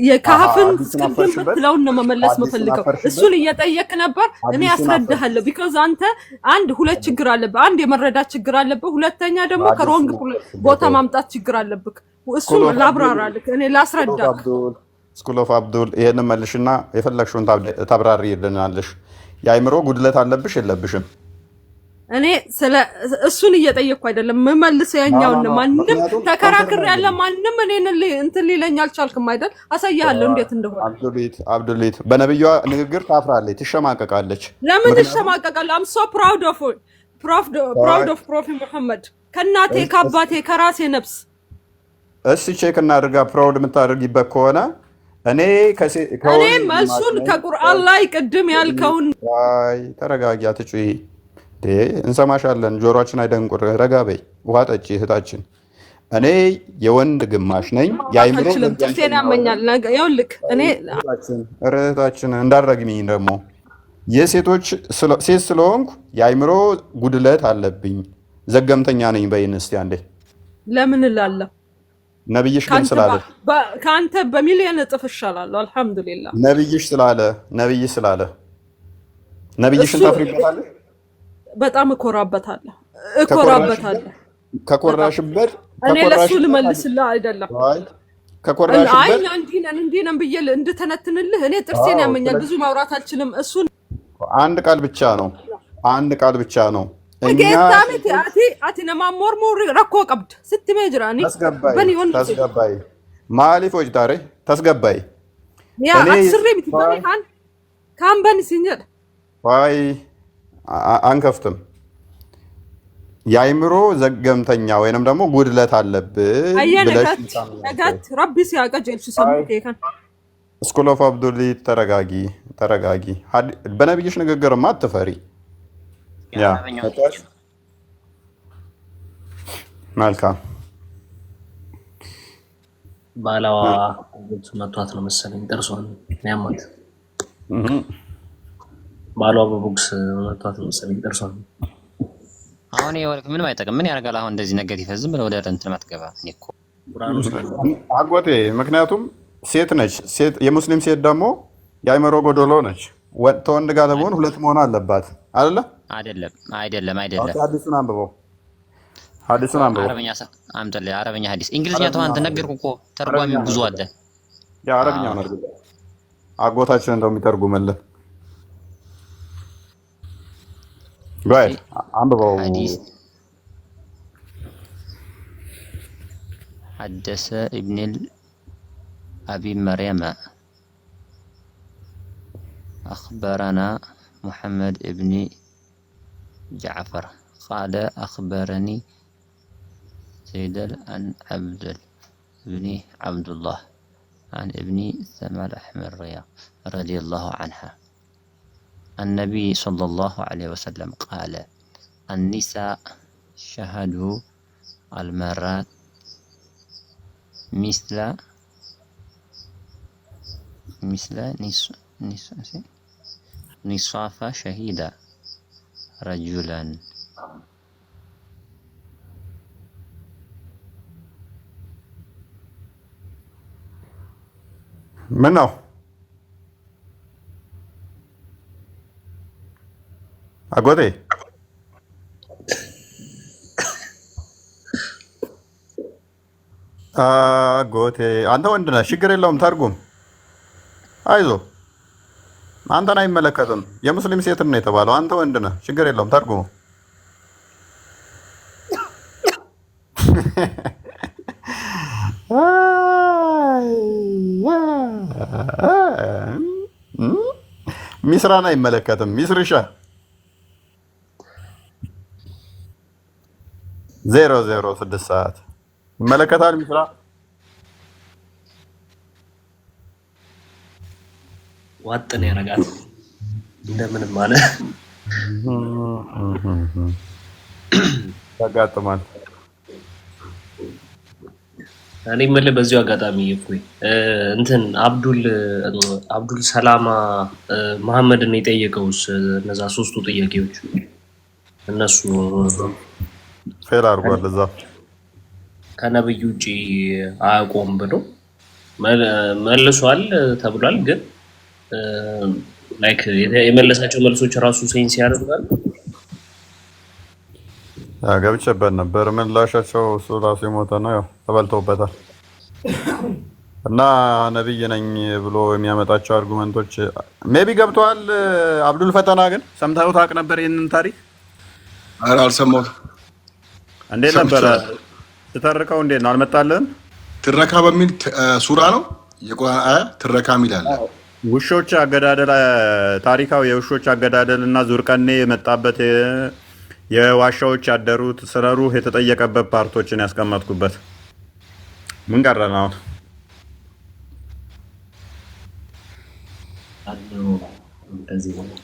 I: የካህፍን ቅድም ብትለውን ነው መመለስ የምፈልገው። እሱን እየጠየቅ ነበር። እኔ ያስረዳሃለሁ። ቢኮዝ አንተ ሁለት ችግር አለብህ። አንድ የመረዳት ችግር አለብህ፣ ሁለተኛ ደግሞ ከሮንግ ቦታ ማምጣት ችግር አለብህ። እሱን ላብራራልህ፣ እኔ ላስረዳህ።
A: ስኩል ኦፍ አብዱል ይሄንን መልሽና የፈለግሽውን ታብራሪልናለሽ። የአእምሮ ጉድለት አለብሽ የለብሽም?
I: እኔ እሱን እየጠየቅኩ አይደለም የምመልሰው ያኛውን ነው። ማንንም ተከራክር ያለ ማንንም እኔን እንትን ሊለኝ አልቻልክም አይደል? አሳያለሁ እንዴት እንደሆነ።
A: አብዱሊት በነብዩዋ ንግግር ታፍራለች፣ ትሸማቀቃለች።
I: ለምን ትሸማቀቃለህ? I'm so proud of Prophet Muhammad ከእናቴ ከአባቴ ከራሴ ነፍስ።
A: እስቲ ቼክ እናድርጋ። ፕራውድ የምታደርጊበት ከሆነ እኔ
I: መልሱን ከቁርአን ላይ ቅድም ያልከውን።
A: ተረጋጊ፣ አትጩሂ። እንሰማሻለን። ጆሮአችን አይደንቁር። ረጋ በይ። ውሃ ጠጪ እህታችን። እኔ የወንድ ግማሽ ነኝ። የአእምሮ
I: ጥርሴን ያመኛል። ይኸውልህ እኔ
A: እህታችን እንዳትረግሚኝ ደግሞ የሴቶች ሴት ስለሆንኩ የአእምሮ ጉድለት አለብኝ፣ ዘገምተኛ ነኝ በይን እስቲ አንዴ።
I: ለምን እላለሁ?
A: ነብይሽ ግን ስላለ
I: ከአንተ በሚሊዮን እጥፍ እሻላለሁ። አልሐምዱሊላህ
A: ነብይሽ ስላለ ነብይሽን ታፍሪበታለሽ?
I: በጣም እኮራበታለሁ።
A: ከኮራሽበት
I: እኔ ለሱ ልመልስልህ አይደለም።
A: ከኮራሽበት
I: እንዲህ ነን ብዬ እንድተነትንልህ እኔ ጥርሴን ያመኛል። ብዙ ማውራት አልችልም። እሱን አንድ ቃል
A: ብቻ ነው።
I: ጌታሚት አቲ ነማሞር ሙሪ ረኮ ቀብድ ስትሜ ጅራኒ
A: ተስገባይ ማሊፍ ወጅታሬ ተስገባይ
I: ያ አስሪ ብትባሪ ካምበን ሲኝር
A: ዋይ አንከፍትም። የአእምሮ ዘገምተኛ ወይንም ደግሞ ጉድለት አለብህ ብለሽ
I: ነገት ረቢ ሲያቀጀልሽ ሰምቴካን
A: ስኩል ኦፍ አብዱል ተረጋጊ። በነብይሽ ንግግርማ አትፈሪ። ያ መልካም
H: ባላዋ መቷት ነው መሰለኝ ጥርሷን ያማት ባሏ በቦክስ መቷት መሰለኝ ደርሷል።
G: አሁን ይወልክ ምንም አይጠቅም። ምን ያደርጋል አሁን እንደዚህ ነገር ይፈዝም ብለው ወደ እንትን ማትገባ እኮ
A: አጎቴ። ምክንያቱም ሴት ነች። ሴት የሙስሊም ሴት ደግሞ የአይመሮ ጎዶሎ ነች። ተወንድ ጋር ለመሆን ሁለት መሆን አለባት አይደለ?
G: አይደለም።
A: ሐዲሱን አንብበው።
G: አረበኛ አምጥልህ። አረበኛ ሐዲስ እንግሊዝኛ ተው አንተ ነገርኩህ እኮ ተርጓሚ ብዙ አለ።
A: ያ አረብኛ ነው አጎታችን እንደው የሚተርጉምልን ጋር አንብበው።
G: حدث ابن أبي مريم أخبرنا محمد ابن جعفر قال أخبرني سيد عن عبد الله عن ابن ثمر أحمر رضي الله عنها النبي صلى الله عليه وسلم قال النساء شهدوا المرات مثل نصف شهيدا رجلا
A: منو አጎቴ አጎቴ አንተ ወንድ ነህ፣ ችግር የለውም ተርጉም። አይዞ አንተን አይመለከትም። የሙስሊም ሴትን ነው የተባለው። አንተ ወንድ ነህ፣ ችግር የለውም ተርጉሙ። ሚስራን አይመለከትም። ሚስርሻ 006 ሰዓት ይመለከታል። ሚስራ
H: ዋጥን ያረጋት እንደምንም አለ
A: ያጋጥማል።
H: እኔ የምልህ በዚሁ አጋጣሚ እፎይ እንትን አብዱል ሰላማ መሐመድን የጠየቀውስ እነዛ ሶስቱ ጥያቄዎች እነሱ
A: ፌል አድርጓል። እዛ
H: ከነብዩ ውጪ አያውቁም ብሎ መልሷል ተብሏል። ግን ላይክ የመለሳቸው መልሶች ራሱ ሴንስ ያደርጋል።
A: ገብቼበት ነበር። ምላሻቸው እሱ ራሱ የሞተ ነው፣ ያው ተበልተውበታል። እና ነብይ ነኝ ብሎ የሚያመጣቸው አርጉመንቶች ሜቢ ገብተዋል። አብዱል ፈተና ግን ሰምተኸው ታውቅ ነበር ይህንን ታሪክ?
C: ኧረ አልሰማሁትም።
A: እንዴት ነበረ ስተርከው? እንዴት ነው አልመጣልህም?
C: ትረካ በሚል ሱራ ነው የቁርአን አያ ትረካ የሚል አለ።
A: ውሾች አገዳደል፣ ታሪካዊ የውሾች አገዳደል እና ዙርቀኔ የመጣበት የዋሻዎች ያደሩት ስለ ሩህ የተጠየቀበት ፓርቶችን ያስቀመጥኩበት። ምን ቀረን አሁን?
H: እንደዚህ ነው።